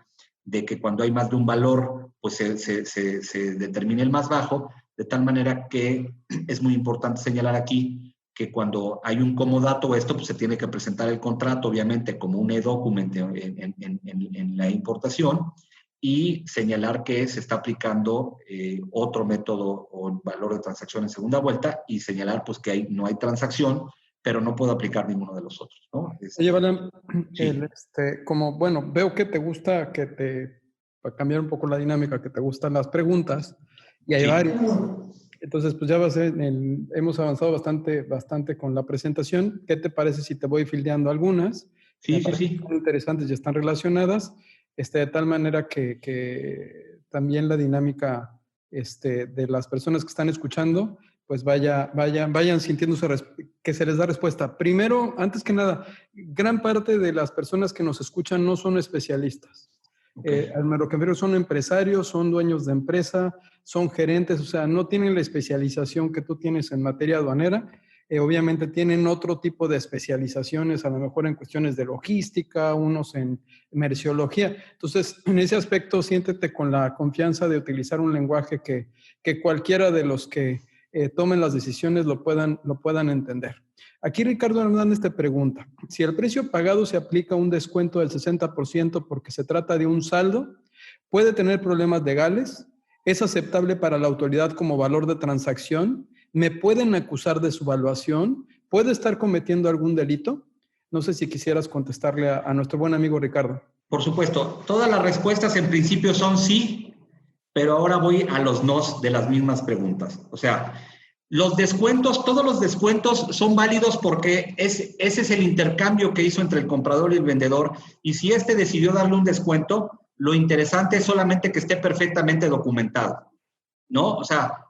Speaker 7: de que cuando hay más de un valor, pues se determine el más bajo, de tal manera que es muy importante señalar aquí que cuando hay un comodato o esto, pues se tiene que presentar el contrato, obviamente, como un e-document en la importación, y señalar que se está aplicando otro método o valor de transacción en segunda vuelta, y señalar pues que no hay transacción, pero no puedo aplicar ninguno de los otros, ¿no?
Speaker 4: Oye, Valam,
Speaker 7: sí.
Speaker 4: como, bueno, veo que te gusta para cambiar un poco la dinámica, que te gustan las preguntas, y hay varias. Entonces, pues ya hemos avanzado bastante con la presentación. ¿Qué te parece si te voy fildeando algunas?
Speaker 7: Sí.
Speaker 4: Son interesantes y están relacionadas, de tal manera que también la dinámica de las personas que están escuchando, pues vayan sintiéndose que se les da respuesta. Primero, antes que nada, gran parte de las personas que nos escuchan no son especialistas. Okay. Lo que me refiero son empresarios, son dueños de empresa, son gerentes, o sea, no tienen la especialización que tú tienes en materia aduanera. Obviamente tienen otro tipo de especializaciones, a lo mejor en cuestiones de logística, unos en merciología. Entonces, en ese aspecto, siéntete con la confianza de utilizar un lenguaje que cualquiera de los que tomen las decisiones lo puedan entender. Aquí Ricardo Hernández te pregunta, si el precio pagado se aplica un descuento del 60% porque se trata de un saldo, ¿puede tener problemas legales? ¿Es aceptable para la autoridad como valor de transacción? ¿Me pueden acusar de subvaluación? ¿Puede estar cometiendo algún delito? No sé si quisieras contestarle a nuestro buen amigo Ricardo.
Speaker 7: Por supuesto, todas las respuestas en principio son sí, pero ahora voy a los nos de las mismas preguntas. O sea, los descuentos, todos los descuentos son válidos porque ese es el intercambio que hizo entre el comprador y el vendedor. Y si este decidió darle un descuento, lo interesante es solamente que esté perfectamente documentado, ¿no? O sea,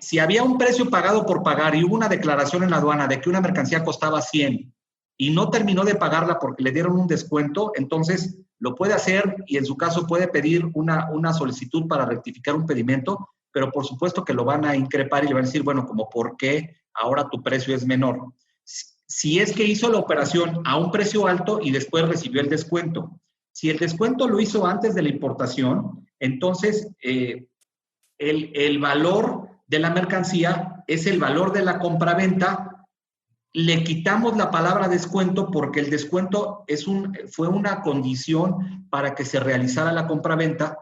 Speaker 7: si había un precio pagado por pagar y hubo una declaración en la aduana de que una mercancía costaba 100 y no terminó de pagarla porque le dieron un descuento, entonces lo puede hacer y en su caso puede pedir una solicitud para rectificar un pedimento, pero por supuesto que lo van a increpar y le van a decir, bueno, como por qué ahora tu precio es menor. Si es que hizo la operación a un precio alto y después recibió el descuento. Si el descuento lo hizo antes de la importación, entonces el valor de la mercancía es el valor de la compraventa. Le quitamos la palabra descuento porque el descuento fue una condición para que se realizara la compraventa.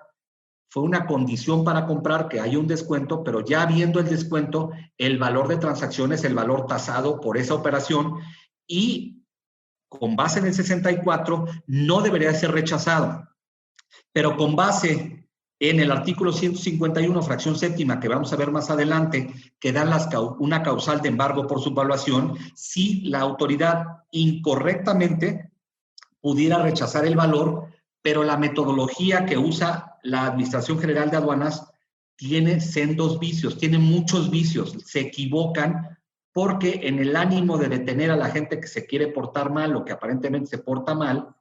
Speaker 7: Fue una condición para comprar que haya un descuento, pero ya habiendo el descuento, el valor de transacción es el valor tasado por esa operación y con base en el 64 no debería ser rechazado. Pero con base en el artículo 151, fracción séptima, que vamos a ver más adelante, que da una causal de embargo por subvaluación, si la autoridad incorrectamente pudiera rechazar el valor, pero la metodología que usa la Administración General de Aduanas tiene sendos vicios, tiene muchos vicios, se equivocan porque en el ánimo de detener a la gente que se quiere portar mal o que aparentemente se porta mal,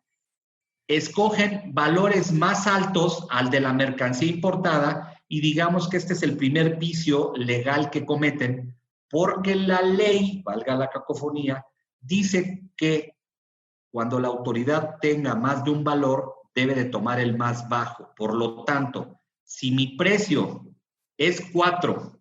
Speaker 7: escogen valores más altos al de la mercancía importada y digamos que este es el primer vicio legal que cometen porque la ley, valga la cacofonía, dice que cuando la autoridad tenga más de un valor, debe de tomar el más bajo. Por lo tanto, si mi precio es 4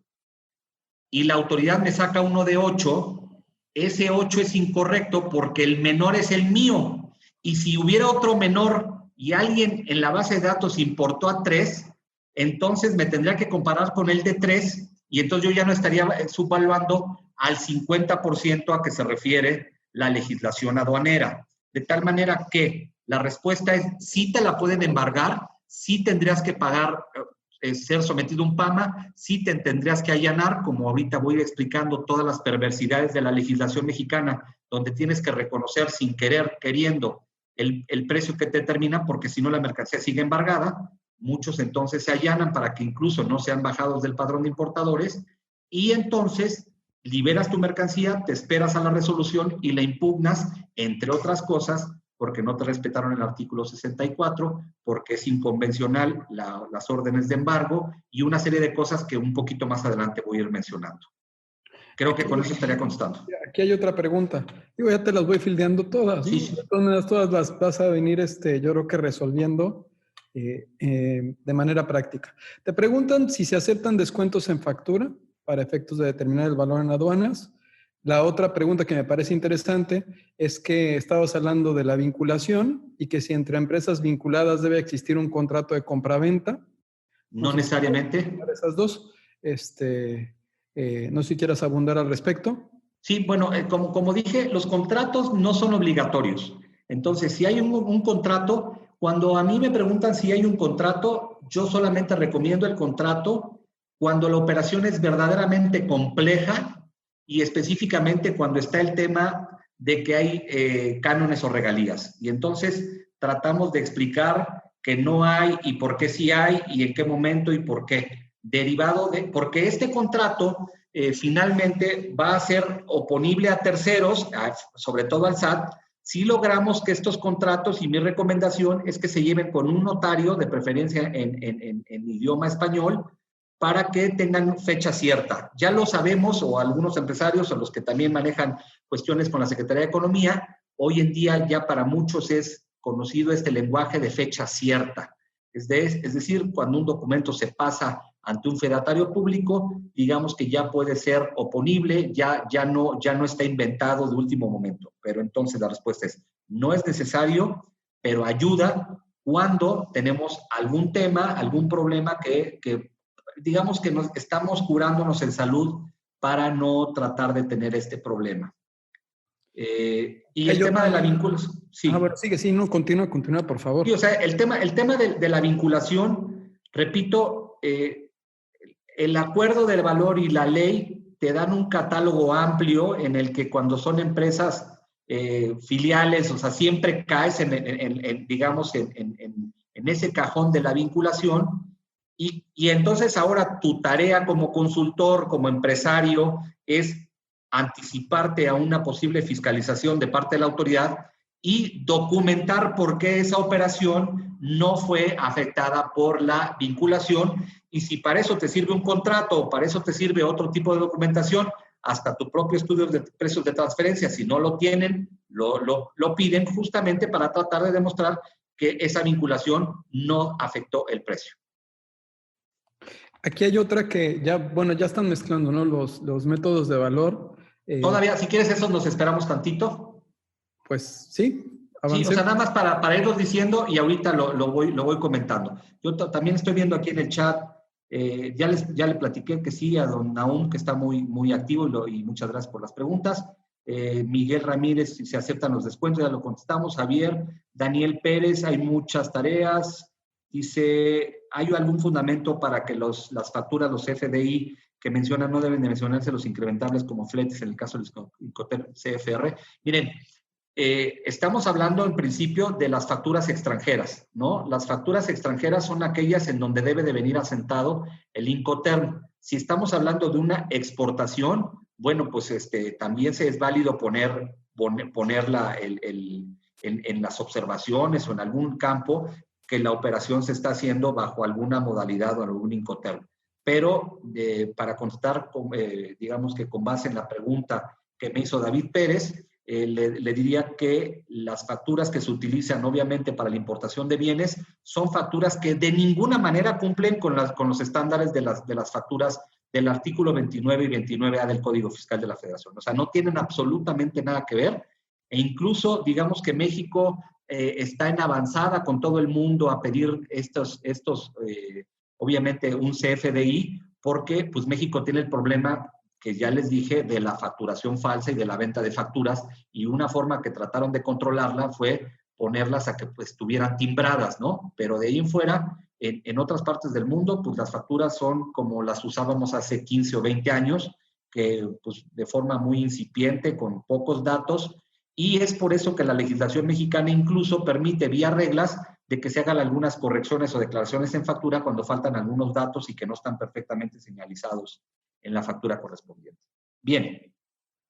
Speaker 7: y la autoridad me saca uno de 8, ese 8 es incorrecto porque el menor es el mío. Y si hubiera otro menor y alguien en la base de datos importó a 3, entonces me tendría que comparar con el de 3 y entonces yo ya no estaría subvaluando al 50% a que se refiere la legislación aduanera. De tal manera que la respuesta es, sí te la pueden embargar, sí tendrías que pagar, ser sometido a un PAMA, sí te tendrías que allanar, como ahorita voy explicando todas las perversidades de la legislación mexicana, donde tienes que reconocer sin querer, queriendo, el precio que te determina, porque si no la mercancía sigue embargada. Muchos entonces se allanan para que incluso no sean bajados del padrón de importadores y entonces liberas tu mercancía, te esperas a la resolución y la impugnas, entre otras cosas, porque no te respetaron el artículo 64, porque es inconvencional las órdenes de embargo y una serie de cosas que un poquito más adelante voy a ir mencionando. Creo que con eso estaría contestando.
Speaker 4: Aquí hay otra pregunta. Digo, ya te las voy fildeando todas.
Speaker 7: Sí, sí.
Speaker 4: Todas las vas a venir, yo creo que resolviendo de manera práctica. Te preguntan si se aceptan descuentos en factura para efectos de determinar el valor en aduanas. La otra pregunta que me parece interesante es que estabas hablando de la vinculación y que si entre empresas vinculadas debe existir un contrato de compraventa.
Speaker 7: No necesariamente.
Speaker 4: Esas dos. No sé si quieras abundar al respecto.
Speaker 7: Sí, bueno, como dije, los contratos no son obligatorios. Entonces, si hay un contrato, cuando a mí me preguntan si hay un contrato, yo solamente recomiendo el contrato cuando la operación es verdaderamente compleja y específicamente cuando está el tema de que hay cánones o regalías. Y entonces tratamos de explicar que no hay y por qué sí hay y en qué momento y por qué. Derivado de, porque este contrato finalmente va a ser oponible a terceros, sobre todo al SAT, si logramos que estos contratos, y mi recomendación es que se lleven con un notario, de preferencia en idioma español, para que tengan fecha cierta. Ya lo sabemos, o algunos empresarios, o los que también manejan cuestiones con la Secretaría de Economía, hoy en día ya para muchos es conocido este lenguaje de fecha cierta. Es decir, cuando un documento se pasa ante un fedatario público, digamos que ya puede ser oponible, ya no está inventado de último momento. Pero entonces la respuesta es, no es necesario, pero ayuda cuando tenemos algún tema, algún problema que digamos que estamos curándonos en salud para no tratar de tener este problema. Y el tema de la vinculación... Sí.
Speaker 4: Bueno, sigue, sí, no, continúa, por favor.
Speaker 7: Sí, o sea, el tema de la vinculación, repito, el acuerdo del valor y la ley te dan un catálogo amplio en el que cuando son empresas filiales, o sea, siempre caes digamos, en ese cajón de la vinculación. Y entonces ahora tu tarea como consultor, como empresario, es anticiparte a una posible fiscalización de parte de la autoridad y documentar por qué esa operación no fue afectada por la vinculación. Y si para eso te sirve un contrato o para eso te sirve otro tipo de documentación, hasta tu propio estudio de precios de transferencia, si no lo tienen, lo piden justamente para tratar de demostrar que esa vinculación no afectó el precio.
Speaker 4: Aquí hay otra que ya están mezclando, ¿no? Los métodos de valor.
Speaker 7: Todavía, si quieres eso, nos esperamos tantito.
Speaker 4: Pues sí,
Speaker 7: avancemos. Sí, o sea, nada más para irlos diciendo y ahorita lo voy comentando. Yo también estoy viendo aquí en el chat, ya le platiqué que sí a don Nahum, que está muy activo y muchas gracias por las preguntas. Miguel Ramírez, si se aceptan los descuentos, ya lo contestamos. Javier, Daniel Pérez, hay muchas tareas. Dice, ¿hay algún fundamento para que las facturas, los FDI que mencionan, no deben de mencionarse los incrementables como fletes en el caso del Incoterm CFR? Miren, estamos hablando en principio de las facturas extranjeras, ¿no? Las facturas extranjeras son aquellas en donde debe de venir asentado el Incoterm. Si estamos hablando de una exportación, bueno, pues también es válido ponerla en las observaciones o en algún campo que la operación se está haciendo bajo alguna modalidad o algún Incoterm. Pero para contestar, digamos que con base en la pregunta que me hizo David Pérez, le diría que las facturas que se utilizan obviamente para la importación de bienes son facturas que de ninguna manera cumplen con los estándares de las facturas del artículo 29 y 29A del Código Fiscal de la Federación. O sea, no tienen absolutamente nada que ver e incluso digamos que México está en avanzada con todo el mundo a pedir obviamente un CFDI, porque pues México tiene el problema que ya les dije de la facturación falsa y de la venta de facturas, y una forma que trataron de controlarla fue ponerlas a que pues estuvieran timbradas, ¿no? Pero de ahí en fuera, en otras partes del mundo, pues las facturas son como las usábamos hace 15 o 20 años, que pues de forma muy incipiente, con pocos datos, y es por eso que la legislación mexicana incluso permite vía reglas de que se hagan algunas correcciones o declaraciones en factura cuando faltan algunos datos y que no están perfectamente señalizados en la factura correspondiente. Bien,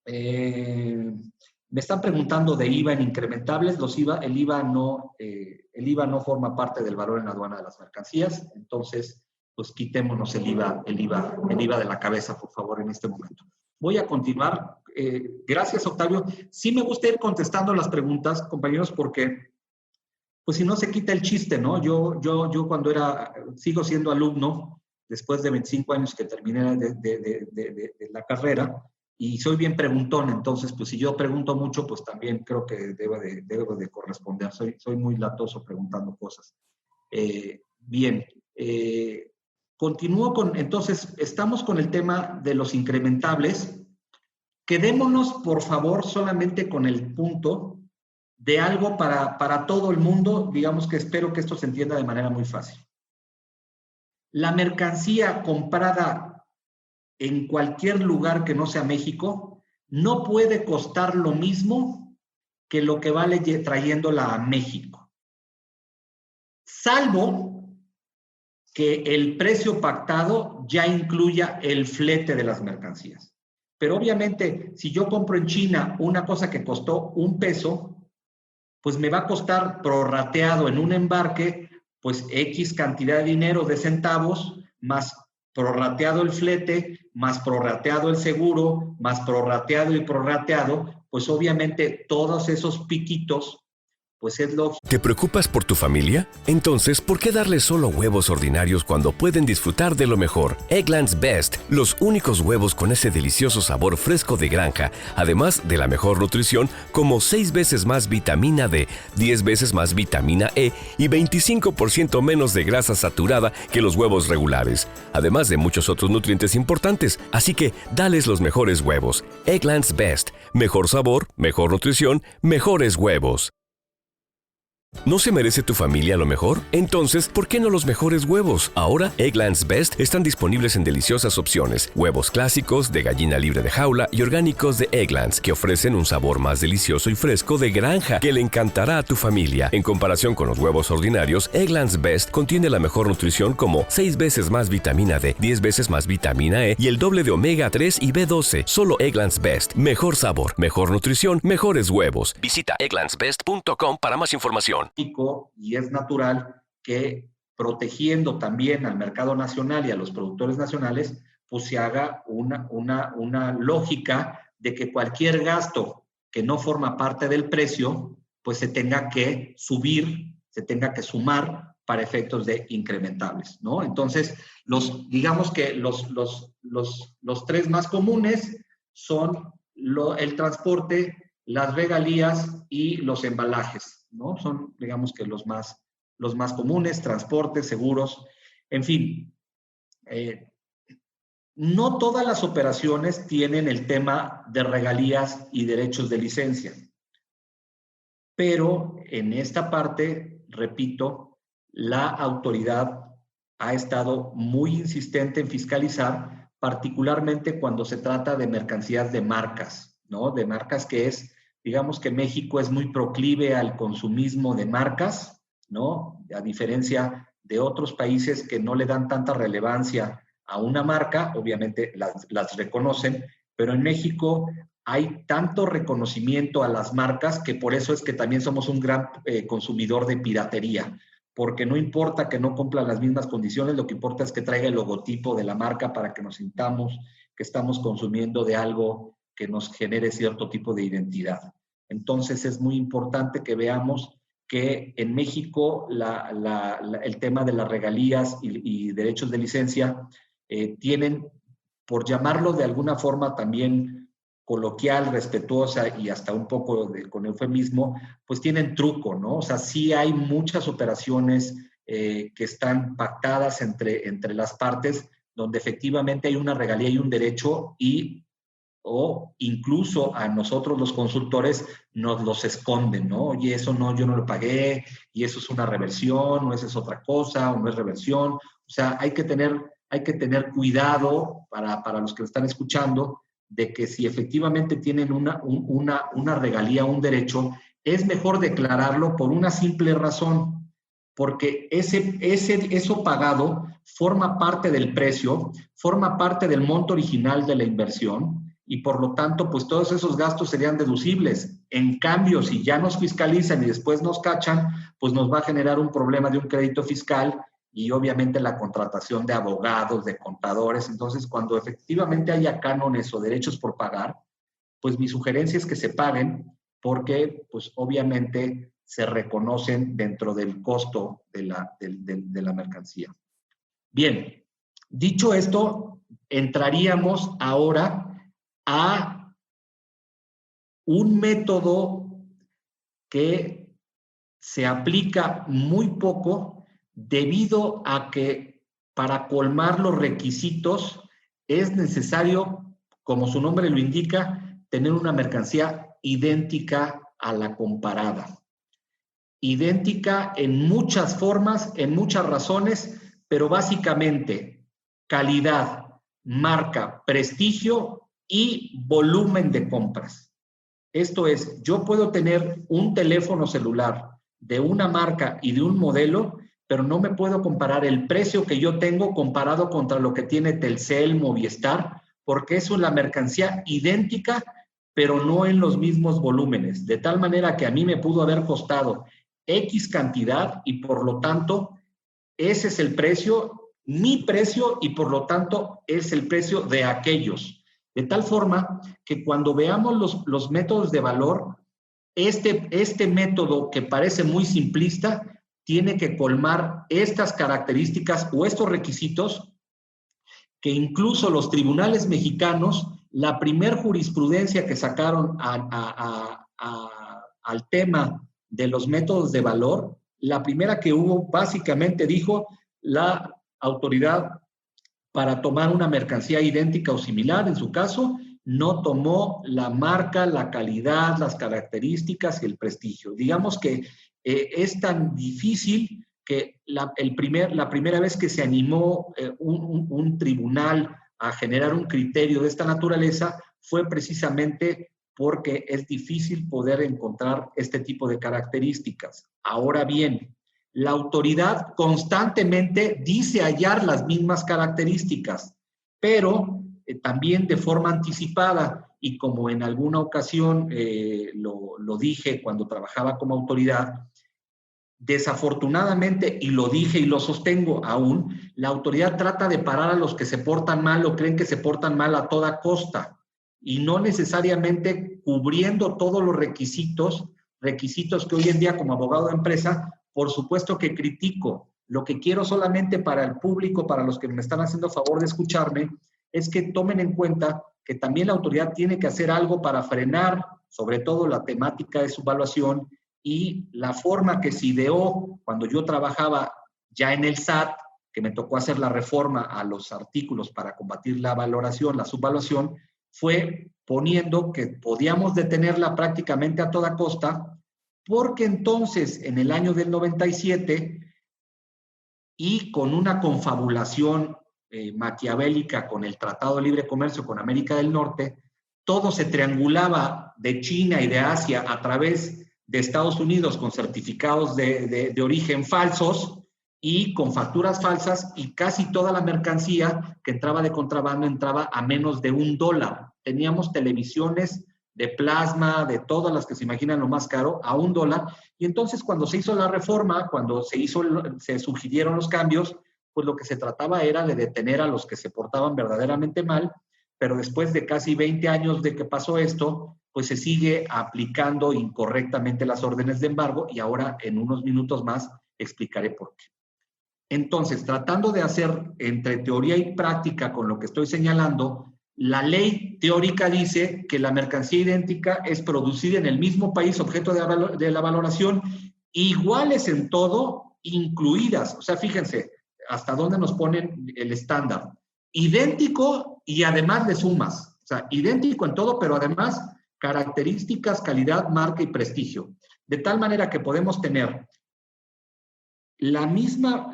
Speaker 7: me están preguntando de IVA en incrementables. El IVA no forma parte del valor en la aduana de las mercancías, entonces pues quitémonos el IVA de la cabeza, por favor, en este momento. Voy a continuar. Gracias, Octavio. Sí me gusta ir contestando las preguntas, compañeros, porque pues si no se quita el chiste, ¿no? Yo cuando sigo siendo alumno, después de 25 años que terminé de la carrera, y soy bien preguntón, entonces, pues si yo pregunto mucho, pues también creo que debo de corresponder. Soy muy latoso preguntando cosas. Bien, continúo entonces, estamos con el tema de los incrementables. Quedémonos, por favor, solamente con el punto de algo para todo el mundo, digamos que espero que esto se entienda de manera muy fácil. La mercancía comprada en cualquier lugar que no sea México no puede costar lo mismo que lo que vale trayéndola a México, salvo que el precio pactado ya incluya el flete de las mercancías. Pero obviamente, si yo compro en China una cosa que costó $1, pues me va a costar prorrateado en un embarque, pues X cantidad de dinero de centavos, más prorrateado el flete, más prorrateado el seguro, más prorrateado y prorrateado, pues obviamente todos esos piquitos pues es lógico.
Speaker 9: ¿Te preocupas por tu familia? Entonces, ¿por qué darles solo huevos ordinarios cuando pueden disfrutar de lo mejor? Eggland's Best, los únicos huevos con ese delicioso sabor fresco de granja, además de la mejor nutrición, como 6 veces más vitamina D, 10 veces más vitamina E y 25% menos de grasa saturada que los huevos regulares, además de muchos otros nutrientes importantes. Así que, dales los mejores huevos. Eggland's Best, mejor sabor, mejor nutrición, mejores huevos. ¿No se merece tu familia lo mejor? Entonces, ¿por qué no los mejores huevos? Ahora, Eggland's Best están disponibles en deliciosas opciones. Huevos clásicos, de gallina libre de jaula y orgánicos de Eggland's, que ofrecen un sabor más delicioso y fresco de granja que le encantará a tu familia. En comparación con los huevos ordinarios, Eggland's Best contiene la mejor nutrición como 6 veces más vitamina D, 10 veces más vitamina E y el doble de omega 3 y B12. Solo Eggland's Best. Mejor sabor, mejor nutrición, mejores huevos. Visita egglandsbest.com para más información.
Speaker 7: Y es natural que protegiendo también al mercado nacional y a los productores nacionales, pues se haga una lógica de que cualquier gasto que no forma parte del precio, pues se tenga que subir, se tenga que sumar para efectos de incrementables, ¿no? Entonces, digamos que los tres más comunes son el transporte, las regalías y los embalajes, ¿no? Son, digamos que los más comunes, transporte, seguros, en fin. No todas las operaciones tienen el tema de regalías y derechos de licencia, pero en esta parte, repito, la autoridad ha estado muy insistente en fiscalizar, particularmente cuando se trata de mercancías de marcas, ¿no? De marcas que digamos que México es muy proclive al consumismo de marcas, ¿no? A diferencia de otros países que no le dan tanta relevancia a una marca, obviamente las reconocen, pero en México hay tanto reconocimiento a las marcas que por eso es que también somos un gran consumidor de piratería, porque no importa que no cumplan las mismas condiciones, lo que importa es que traiga el logotipo de la marca para que nos sintamos que estamos consumiendo de algo que nos genere cierto tipo de identidad. Entonces es muy importante que veamos que en México el tema de las regalías y derechos de licencia tienen, por llamarlo de alguna forma también coloquial, respetuosa y hasta un poco con eufemismo, pues tienen truco, ¿no? O sea, sí hay muchas operaciones que están pactadas entre las partes donde efectivamente hay una regalía y un derecho o incluso a nosotros los consultores nos los esconden, ¿no? Oye, eso no, yo no lo pagué, y eso es una reversión, o eso es otra cosa, o no es reversión. O sea, hay que tener cuidado para los que lo están escuchando, de que si efectivamente tienen una regalía, un derecho, es mejor declararlo por una simple razón, porque eso pagado forma parte del precio, forma parte del monto original de la inversión, y por lo tanto, pues todos esos gastos serían deducibles. En cambio, si ya nos fiscalizan y después nos cachan, pues nos va a generar un problema de un crédito fiscal y obviamente la contratación de abogados, de contadores. Entonces, cuando efectivamente haya cánones o derechos por pagar, pues mi sugerencia es que se paguen porque, pues obviamente, se reconocen dentro del costo de la mercancía. Bien, dicho esto, entraríamos ahora a un método que se aplica muy poco debido a que para colmar los requisitos es necesario, como su nombre lo indica, tener una mercancía idéntica a la comparada. Idéntica en muchas formas, en muchas razones, pero básicamente calidad, marca, prestigio y volumen de compras. Esto es, yo puedo tener un teléfono celular de una marca y de un modelo, pero no me puedo comparar el precio que yo tengo comparado contra lo que tiene Telcel, Movistar, porque eso es la mercancía idéntica, pero no en los mismos volúmenes. De tal manera que a mí me pudo haber costado X cantidad y por lo tanto ese es el precio, mi precio, y por lo tanto es el precio de aquellos. De tal forma que cuando veamos los métodos de valor, Este método, que parece muy simplista, tiene que colmar estas características o estos requisitos que incluso los tribunales mexicanos, la primer jurisprudencia que sacaron al tema de los métodos de valor, la primera que hubo básicamente dijo: la autoridad, para tomar una mercancía idéntica o similar, en su caso, no tomó la marca, la calidad, las características y el prestigio. Digamos que es tan difícil que la primera vez que se animó un tribunal a generar un criterio de esta naturaleza fue precisamente porque es difícil poder encontrar este tipo de características. Ahora bien, la autoridad constantemente dice hallar las mismas características, pero también de forma anticipada, y como en alguna ocasión lo dije cuando trabajaba como autoridad, desafortunadamente, y lo dije y lo sostengo aún, la autoridad trata de parar a los que se portan mal o creen que se portan mal a toda costa, y no necesariamente cubriendo todos los requisitos que hoy en día como abogado de empresa, por supuesto que critico. Lo que quiero solamente para el público, para los que me están haciendo favor de escucharme, es que tomen en cuenta que también la autoridad tiene que hacer algo para frenar, sobre todo la temática de su evaluación y la forma que se ideó cuando yo trabajaba ya en el SAT, que me tocó hacer la reforma a los artículos para combatir la valoración, la subvaluación, fue poniendo que podíamos detenerla prácticamente a toda costa, porque entonces en el año del 97, y con una confabulación maquiavélica con el Tratado de Libre Comercio con América del Norte, todo se triangulaba de China y de Asia a través de Estados Unidos con certificados de origen falsos y con facturas falsas, y casi toda la mercancía que entraba de contrabando entraba a menos de $1. Teníamos televisiones de plasma, de todas las que se imaginan lo más caro, a $1. Y entonces cuando se hizo la reforma, cuando se sugirieron los cambios, pues lo que se trataba era de detener a los que se portaban verdaderamente mal, pero después de casi 20 años de que pasó esto, pues se sigue aplicando incorrectamente las órdenes de embargo, y ahora en unos minutos más explicaré por qué. Entonces, tratando de hacer entre teoría y práctica con lo que estoy señalando, la ley teórica dice que la mercancía idéntica es producida en el mismo país objeto de la valoración, iguales en todo, incluidas. O sea, fíjense hasta dónde nos ponen el estándar. Idéntico y además de sumas. O sea, idéntico en todo, pero además características, calidad, marca y prestigio. De tal manera que podemos tener la misma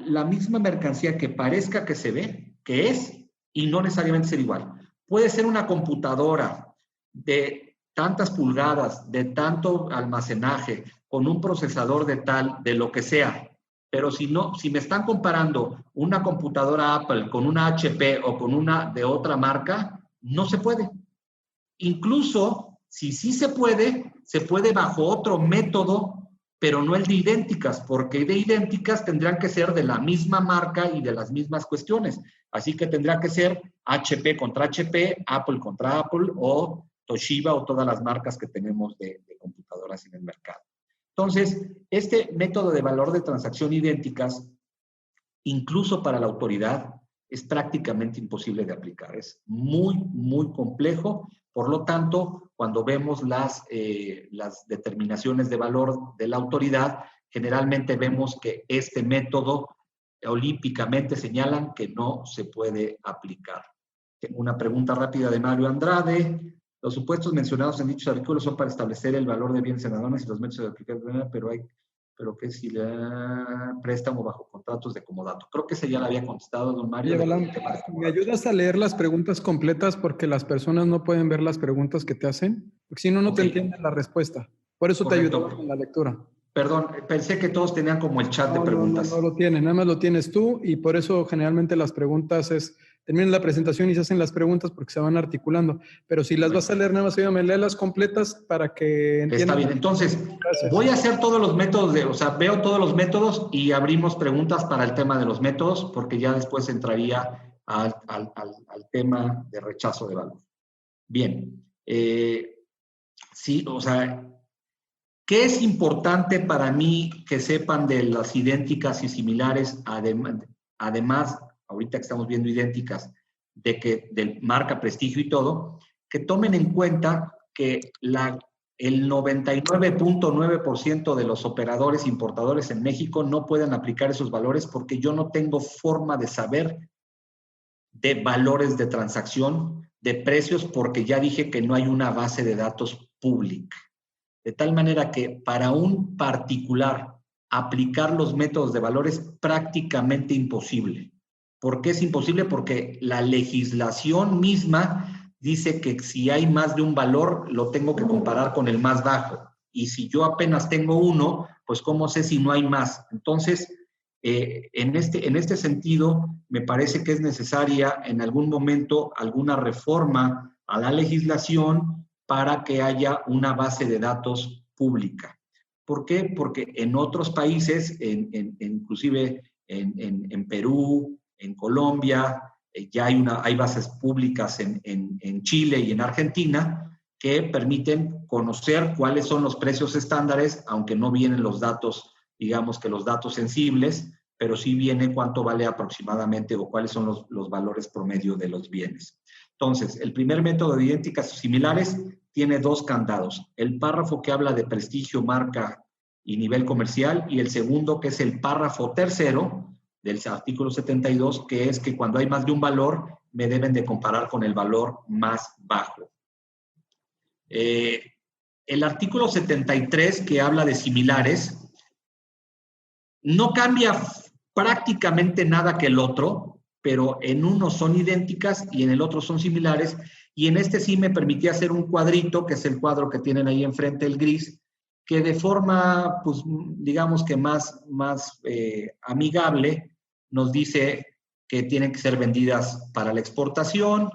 Speaker 7: mercancía que parezca que se ve, que es, y no necesariamente ser igual. Puede ser una computadora de tantas pulgadas, de tanto almacenaje, con un procesador de tal, de lo que sea. Pero si me están comparando una computadora Apple con una HP o con una de otra marca, no se puede. Incluso, si sí se puede bajo otro método, pero no el de idénticas, porque de idénticas tendrán que ser de la misma marca y de las mismas cuestiones. Así que tendrá que ser HP contra HP, Apple contra Apple, o Toshiba, o todas las marcas que tenemos de computadoras en el mercado. Entonces, este método de valor de transacción idénticas, incluso para la autoridad, es prácticamente imposible de aplicar. Es muy, muy complejo. Por lo tanto, cuando vemos las determinaciones de valor de la autoridad, generalmente vemos que este método olímpicamente señalan que no se puede aplicar. Tengo una pregunta rápida de Mario Andrade. Los supuestos mencionados en dichos artículos son para establecer el valor de bienes en aduanas y los métodos de aplicar, pero que si le préstamo bajo contratos de comodato. Creo que ese ya lo había contestado, don Mario.
Speaker 4: Oye, Balán, ¿me ayudas a leer las preguntas completas? Porque las personas no pueden ver las preguntas que te hacen, porque si no, no te entienden la respuesta. Por eso
Speaker 7: Correcto.
Speaker 4: te ayudo con la lectura.
Speaker 7: Perdón, pensé que todos tenían como el chat de preguntas.
Speaker 4: No lo tienen, nada más lo tienes tú, y por eso generalmente las preguntas terminan la presentación y se hacen las preguntas porque se van articulando. Pero si las vas a leer, nada más ayúdame a leerlas completas para que entiendan.
Speaker 7: Está bien, entonces
Speaker 4: Gracias.
Speaker 7: Voy a hacer todos los métodos, veo todos los métodos y abrimos preguntas para el tema de los métodos, porque ya después entraría al tema de rechazo de valor. Bien, sí, ¿Qué es importante para mí que sepan de las idénticas y similares? Además, ahorita que estamos viendo idénticas, de marca, prestigio y todo, que tomen en cuenta que el 99.9% de los operadores importadores en México no pueden aplicar esos valores porque yo no tengo forma de saber de valores de transacción, de precios, porque ya dije que no hay una base de datos pública. De tal manera que para un particular aplicar los métodos de valor es prácticamente imposible. ¿Por qué es imposible? Porque la legislación misma dice que si hay más de un valor, lo tengo que comparar con el más bajo. Y si yo apenas tengo uno, pues ¿cómo sé si no hay más? Entonces, en este sentido, me parece que es necesaria en algún momento alguna reforma a la legislación para que haya una base de datos pública. ¿Por qué? Porque en otros países, inclusive en Perú, en Colombia, ya hay bases públicas en Chile y en Argentina que permiten conocer cuáles son los precios estándares, aunque no vienen los datos, digamos que los datos sensibles, pero sí viene cuánto vale aproximadamente o cuáles son los valores promedio de los bienes. Entonces, el primer método de idénticas o similares tiene 2 candados. El párrafo que habla de prestigio, marca y nivel comercial, y el segundo, que es el párrafo tercero del artículo 72, que es que cuando hay más de un valor, me deben de comparar con el valor más bajo. El artículo 73, que habla de similares, no cambia prácticamente nada que el otro, pero en uno son idénticas y en el otro son similares, y en este sí me permitía hacer un cuadrito, que es el cuadro que tienen ahí enfrente, el gris, que de forma, pues, digamos que más amigable, nos dice que tienen que ser vendidas para la exportación,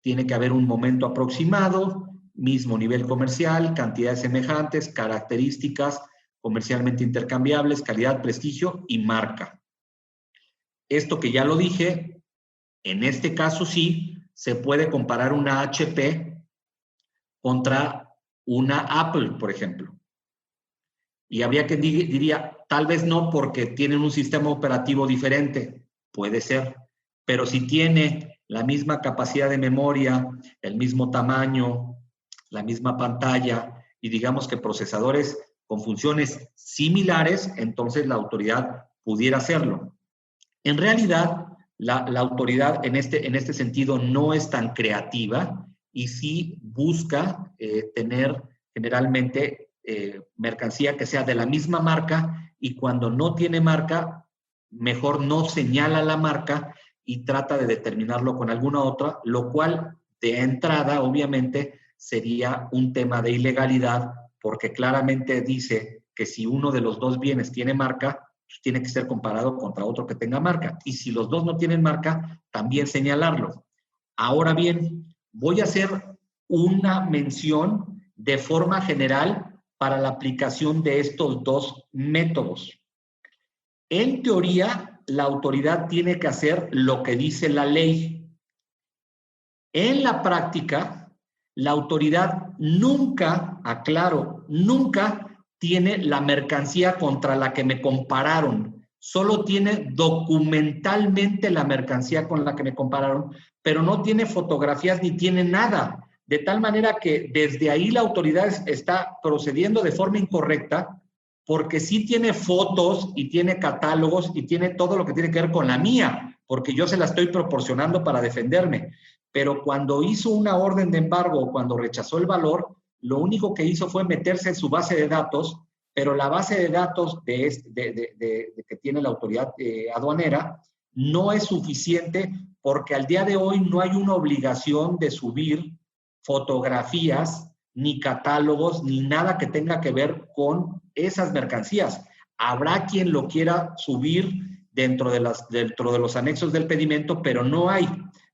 Speaker 7: tiene que haber un momento aproximado, mismo nivel comercial, cantidades semejantes, características comercialmente intercambiables, calidad, prestigio y marca. Esto que ya lo dije, en este caso sí, se puede comparar una HP contra una Apple, por ejemplo. Y habría que diría, tal vez no porque tienen un sistema operativo diferente, puede ser, pero si tiene la misma capacidad de memoria, el mismo tamaño, la misma pantalla y digamos que procesadores con funciones similares, entonces la autoridad pudiera hacerlo. En realidad, la autoridad en este sentido no es tan creativa y sí busca tener generalmente mercancía que sea de la misma marca, y cuando no tiene marca, mejor no señala la marca y trata de determinarlo con alguna otra, lo cual de entrada obviamente sería un tema de ilegalidad, porque claramente dice que si uno de los dos bienes tiene marca, pues tiene que ser comparado contra otro que tenga marca, y si los dos no tienen marca, también señalarlo. Ahora bien, voy a hacer una mención de forma general para la aplicación de estos 2 métodos. En teoría, la autoridad tiene que hacer lo que dice la ley. En la práctica, la autoridad nunca, aclaro, nunca tiene la mercancía contra la que me compararon. Solo tiene documentalmente la mercancía con la que me compararon, pero no tiene fotografías ni tiene nada. De tal manera que desde ahí la autoridad está procediendo de forma incorrecta, porque sí tiene fotos y tiene catálogos y tiene todo lo que tiene que ver con la mía, porque yo se la estoy proporcionando para defenderme. Pero cuando hizo una orden de embargo o cuando rechazó el valor, lo único que hizo fue meterse en su base de datos, pero la base de datos que tiene la autoridad aduanera no es suficiente, porque al día de hoy no hay una obligación de subir fotografías, ni catálogos, ni nada que tenga que ver con esas mercancías. Habrá quien lo quiera subir dentro de los anexos del pedimento, pero no hay.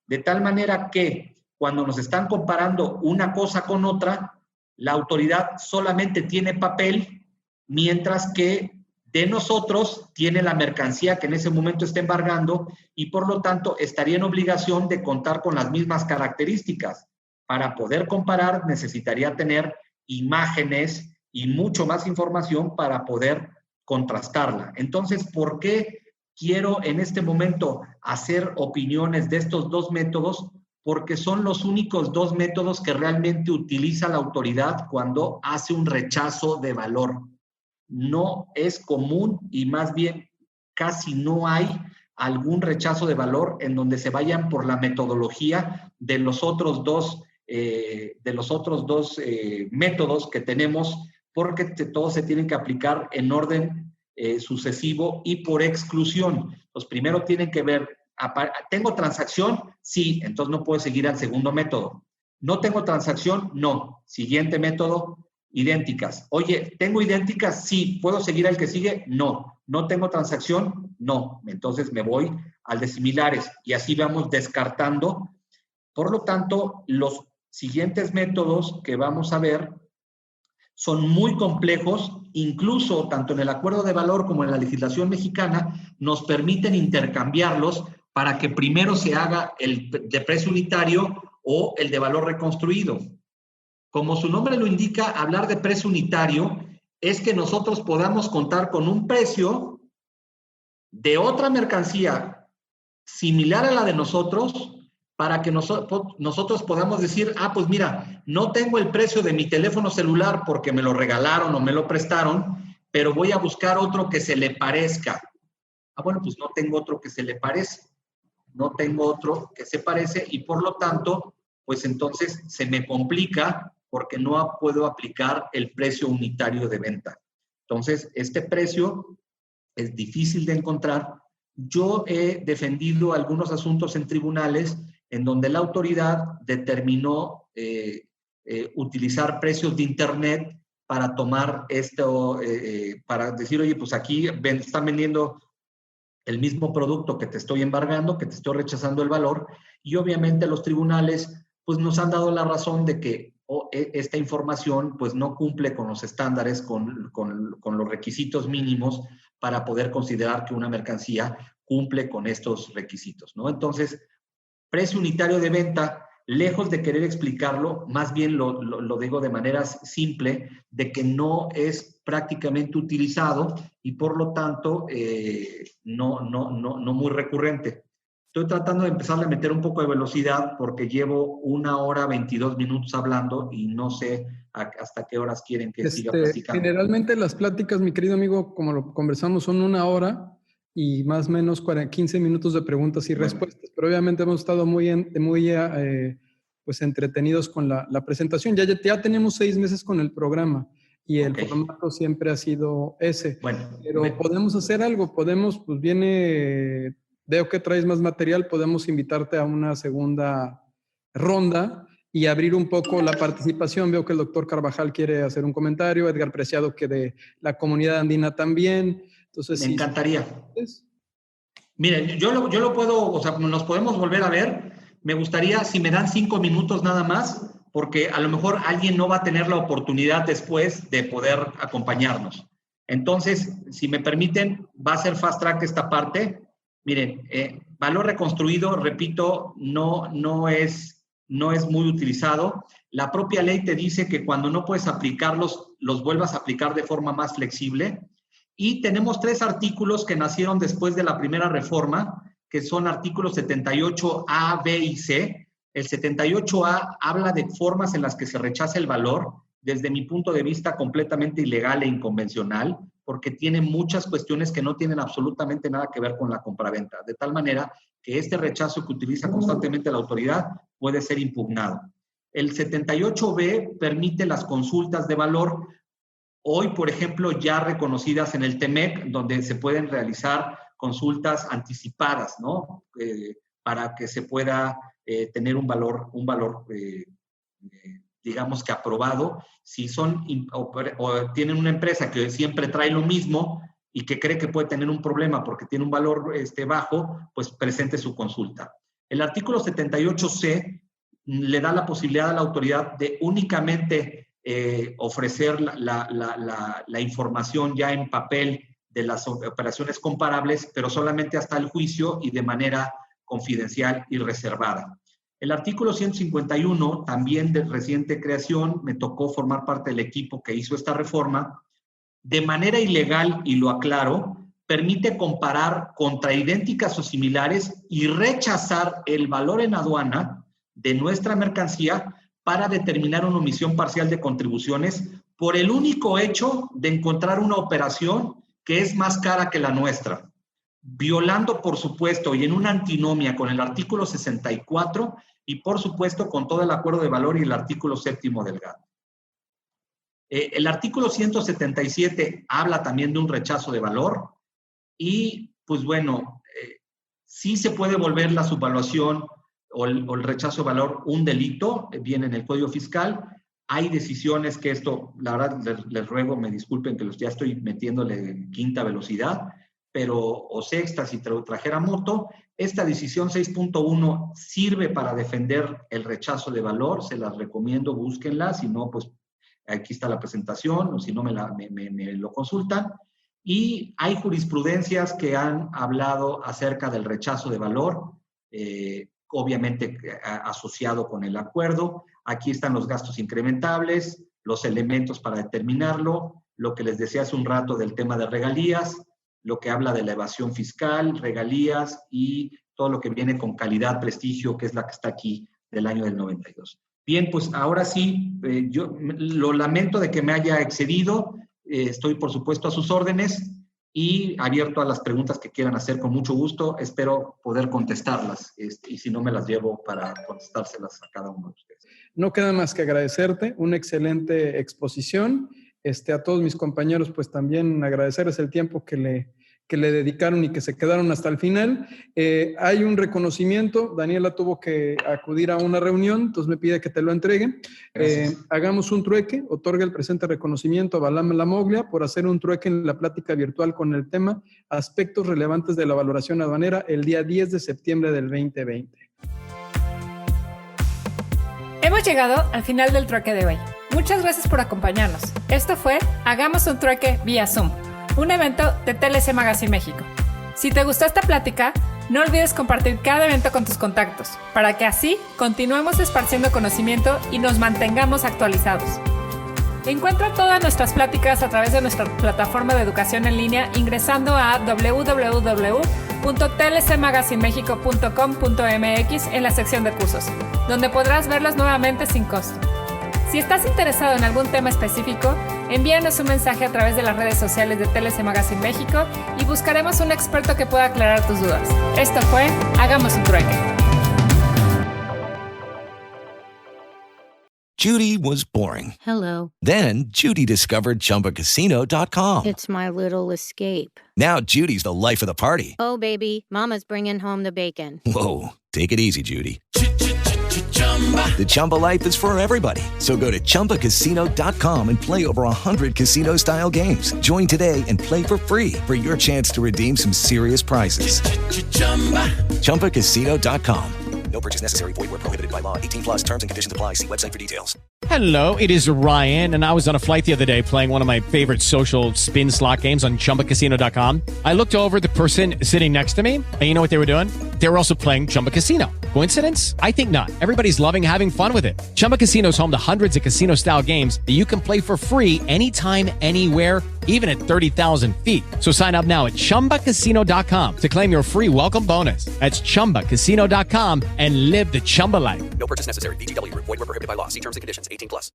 Speaker 7: De tal manera que cuando nos están comparando una cosa con otra, la autoridad solamente tiene papel, mientras que de nosotros tiene la mercancía que en ese momento está embargando, y por lo tanto estaría en obligación de contar con las mismas características. Para poder comparar necesitaría tener imágenes y mucho más información para poder contrastarla. Entonces, ¿por qué quiero en este momento hacer opiniones de estos dos métodos? Porque son los únicos dos métodos que realmente utiliza la autoridad cuando hace un rechazo de valor. No es común y más bien casi no hay algún rechazo de valor en donde se vayan por la metodología de los otros dos métodos que tenemos, porque todos se tienen que aplicar en orden sucesivo y por exclusión. Los primero tienen que ver, ¿tengo transacción? Sí, entonces no puedo seguir al segundo método. ¿No tengo transacción? No. Siguiente método, idénticas. Oye, ¿tengo idénticas? Sí. ¿Puedo seguir al que sigue? No. ¿No tengo transacción? No. Entonces me voy al de similares y así vamos descartando. Por lo tanto, los siguientes métodos que vamos a ver son muy complejos, incluso tanto en el acuerdo de valor como en la legislación mexicana nos permiten intercambiarlos para que primero se haga el de precio unitario o el de valor reconstruido. Como su nombre lo indica, hablar de precio unitario es que nosotros podamos contar con un precio de otra mercancía similar a la de nosotros para que nosotros podamos decir, pues mira, no tengo el precio de mi teléfono celular porque me lo regalaron o me lo prestaron, pero voy a buscar otro que se le parezca. Bueno, pues no tengo otro que se le parece. No tengo otro que se parece y por lo tanto, pues entonces se me complica porque no puedo aplicar el precio unitario de venta. Entonces, este precio es difícil de encontrar. Yo he defendido algunos asuntos en tribunales en donde la autoridad determinó utilizar precios de Internet para tomar esto, para decir, oye, pues aquí están vendiendo el mismo producto que te estoy embargando, que te estoy rechazando el valor, y obviamente los tribunales pues nos han dado la razón de que esta información pues no cumple con los estándares, con los requisitos mínimos para poder considerar que una mercancía cumple con estos requisitos, ¿no? Entonces, precio unitario de venta, lejos de querer explicarlo, más bien lo digo de manera simple, de que no es prácticamente utilizado y por lo tanto no muy recurrente. Estoy tratando de empezar a meter un poco de velocidad porque llevo 1 hora 22 minutos hablando y no sé hasta qué horas quieren que siga platicando.
Speaker 4: Generalmente las pláticas, mi querido amigo, como lo conversamos, son 1 hora y más o menos 15 minutos de preguntas y respuestas. Pero obviamente hemos estado muy pues entretenidos con la presentación. Ya tenemos 6 meses con el programa y el formato siempre ha sido ese. Pero podemos hacer algo, podemos, pues veo que traes más material, podemos invitarte a una segunda ronda y abrir un poco la participación. Veo que el doctor Carvajal quiere hacer un comentario, Edgar Preciado que de la comunidad andina también. Entonces,
Speaker 7: me encantaría. Miren, yo lo puedo, o sea, nos podemos volver a ver. Me gustaría, si me dan 5 minutos nada más, porque a lo mejor alguien no va a tener la oportunidad después de poder acompañarnos. Entonces, si me permiten, va a ser fast track esta parte. Miren, valor reconstruido, repito, no es muy utilizado. La propia ley te dice que cuando no puedes aplicarlos, los vuelvas a aplicar de forma más flexible. Y tenemos 3 artículos que nacieron después de la primera reforma, que son artículos 78A, B y C. El 78A habla de formas en las que se rechaza el valor, desde mi punto de vista completamente ilegal e inconvencional, porque tiene muchas cuestiones que no tienen absolutamente nada que ver con la compraventa, de tal manera que este rechazo que utiliza constantemente la autoridad puede ser impugnado. El 78B permite las consultas de valor, hoy, por ejemplo, ya reconocidas en el TEMEC, donde se pueden realizar consultas anticipadas, ¿no? Para que se pueda tener un valor digamos que aprobado. Si son o tienen una empresa que siempre trae lo mismo y que cree que puede tener un problema porque tiene un valor bajo, pues presente su consulta. El artículo 78C le da la posibilidad a la autoridad de únicamente ofrecer la información ya en papel de las operaciones comparables, pero solamente hasta el juicio y de manera confidencial y reservada. El artículo 151, también de reciente creación, me tocó formar parte del equipo que hizo esta reforma, de manera ilegal, y lo aclaro, permite comparar contra idénticas o similares y rechazar el valor en aduana de nuestra mercancía para determinar una omisión parcial de contribuciones por el único hecho de encontrar una operación que es más cara que la nuestra, violando, por supuesto, y en una antinomia con el artículo 64 y, por supuesto, con todo el acuerdo de valor y el artículo 7º del GATT. El artículo 177 habla también de un rechazo de valor y, pues bueno, sí se puede volver la subvaluación o el rechazo de valor un delito, viene en el Código Fiscal. Hay decisiones que esto, la verdad, les ruego, me disculpen que ya estoy metiéndole en quinta velocidad, pero, o sexta si trajera moto, esta decisión 6.1 sirve para defender el rechazo de valor, se las recomiendo, búsquenla, si no, pues aquí está la presentación, o si no me lo consultan. Y hay jurisprudencias que han hablado acerca del rechazo de valor, obviamente asociado con el acuerdo. Aquí están los gastos incrementables, los elementos para determinarlo, lo que les decía hace un rato del tema de regalías, lo que habla de la evasión fiscal, regalías y todo lo que viene con calidad, prestigio, que es la que está aquí del año del 92. Bien, pues ahora sí, yo lo lamento de que me haya excedido, estoy por supuesto a sus órdenes y abierto a las preguntas que quieran hacer con mucho gusto, espero poder contestarlas y si no me las llevo para contestárselas a cada uno de ustedes.
Speaker 4: No queda más que agradecerte, una excelente exposición. A todos mis compañeros, pues también agradecerles el tiempo que le dedicaron y que se quedaron hasta el final. Hay un reconocimiento, Daniela tuvo que acudir a una reunión, entonces me pide que te lo entregue. Hagamos un trueque, otorga el presente reconocimiento a Balam Lamoglia por hacer un trueque en la plática virtual con el tema Aspectos relevantes de la valoración aduanera el día 10 de septiembre del 2020.
Speaker 6: Hemos llegado al final del trueque de hoy. Muchas gracias por acompañarnos. Esto fue Hagamos un trueque vía Zoom, un evento de TLC Magazine México. Si te gustó esta plática, no olvides compartir cada evento con tus contactos, para que así continuemos esparciendo conocimiento y nos mantengamos actualizados. Encuentra todas nuestras pláticas a través de nuestra plataforma de educación en línea ingresando a www.tlcmagazinemexico.com.mx en la sección de cursos, donde podrás verlas nuevamente sin costo. Si estás interesado en algún tema específico, envíanos un mensaje a través de las redes sociales de TLC Magazine México y buscaremos un experto que pueda aclarar tus dudas. Esto fue Hagamos un trueque.
Speaker 2: Judy was boring.
Speaker 10: Hello.
Speaker 2: Then Judy discovered ChumbaCasino.com.
Speaker 10: It's my little escape.
Speaker 2: Now Judy's the life of the party.
Speaker 10: Oh, baby, mama's bringing home the bacon.
Speaker 2: Whoa, take it easy, Judy. The Chumba life is for everybody. So go to ChumbaCasino.com and play over 100 casino-style games. Join today and play for free for your chance to redeem some serious prizes. ChumbaCasino.com. No purchase necessary. Void where prohibited by law. 18 plus terms and conditions apply. See website for details.
Speaker 11: Hello, it is Ryan, and I was on a flight the other day playing one of my favorite social spin slot games on ChumbaCasino.com. I looked over the person sitting next to me, and you know what they were doing? They were also playing Chumba Casino. Coincidence? I think not. Everybody's loving having fun with it. Chumba Casino is home to hundreds of casino-style games that you can play for free anytime, anywhere, even at 30,000 feet. So sign up now at ChumbaCasino.com to claim your free welcome bonus. That's ChumbaCasino.com and live the Chumba life.
Speaker 9: No purchase necessary. VGW. Void where prohibited by law. See terms and conditions. 18 plus.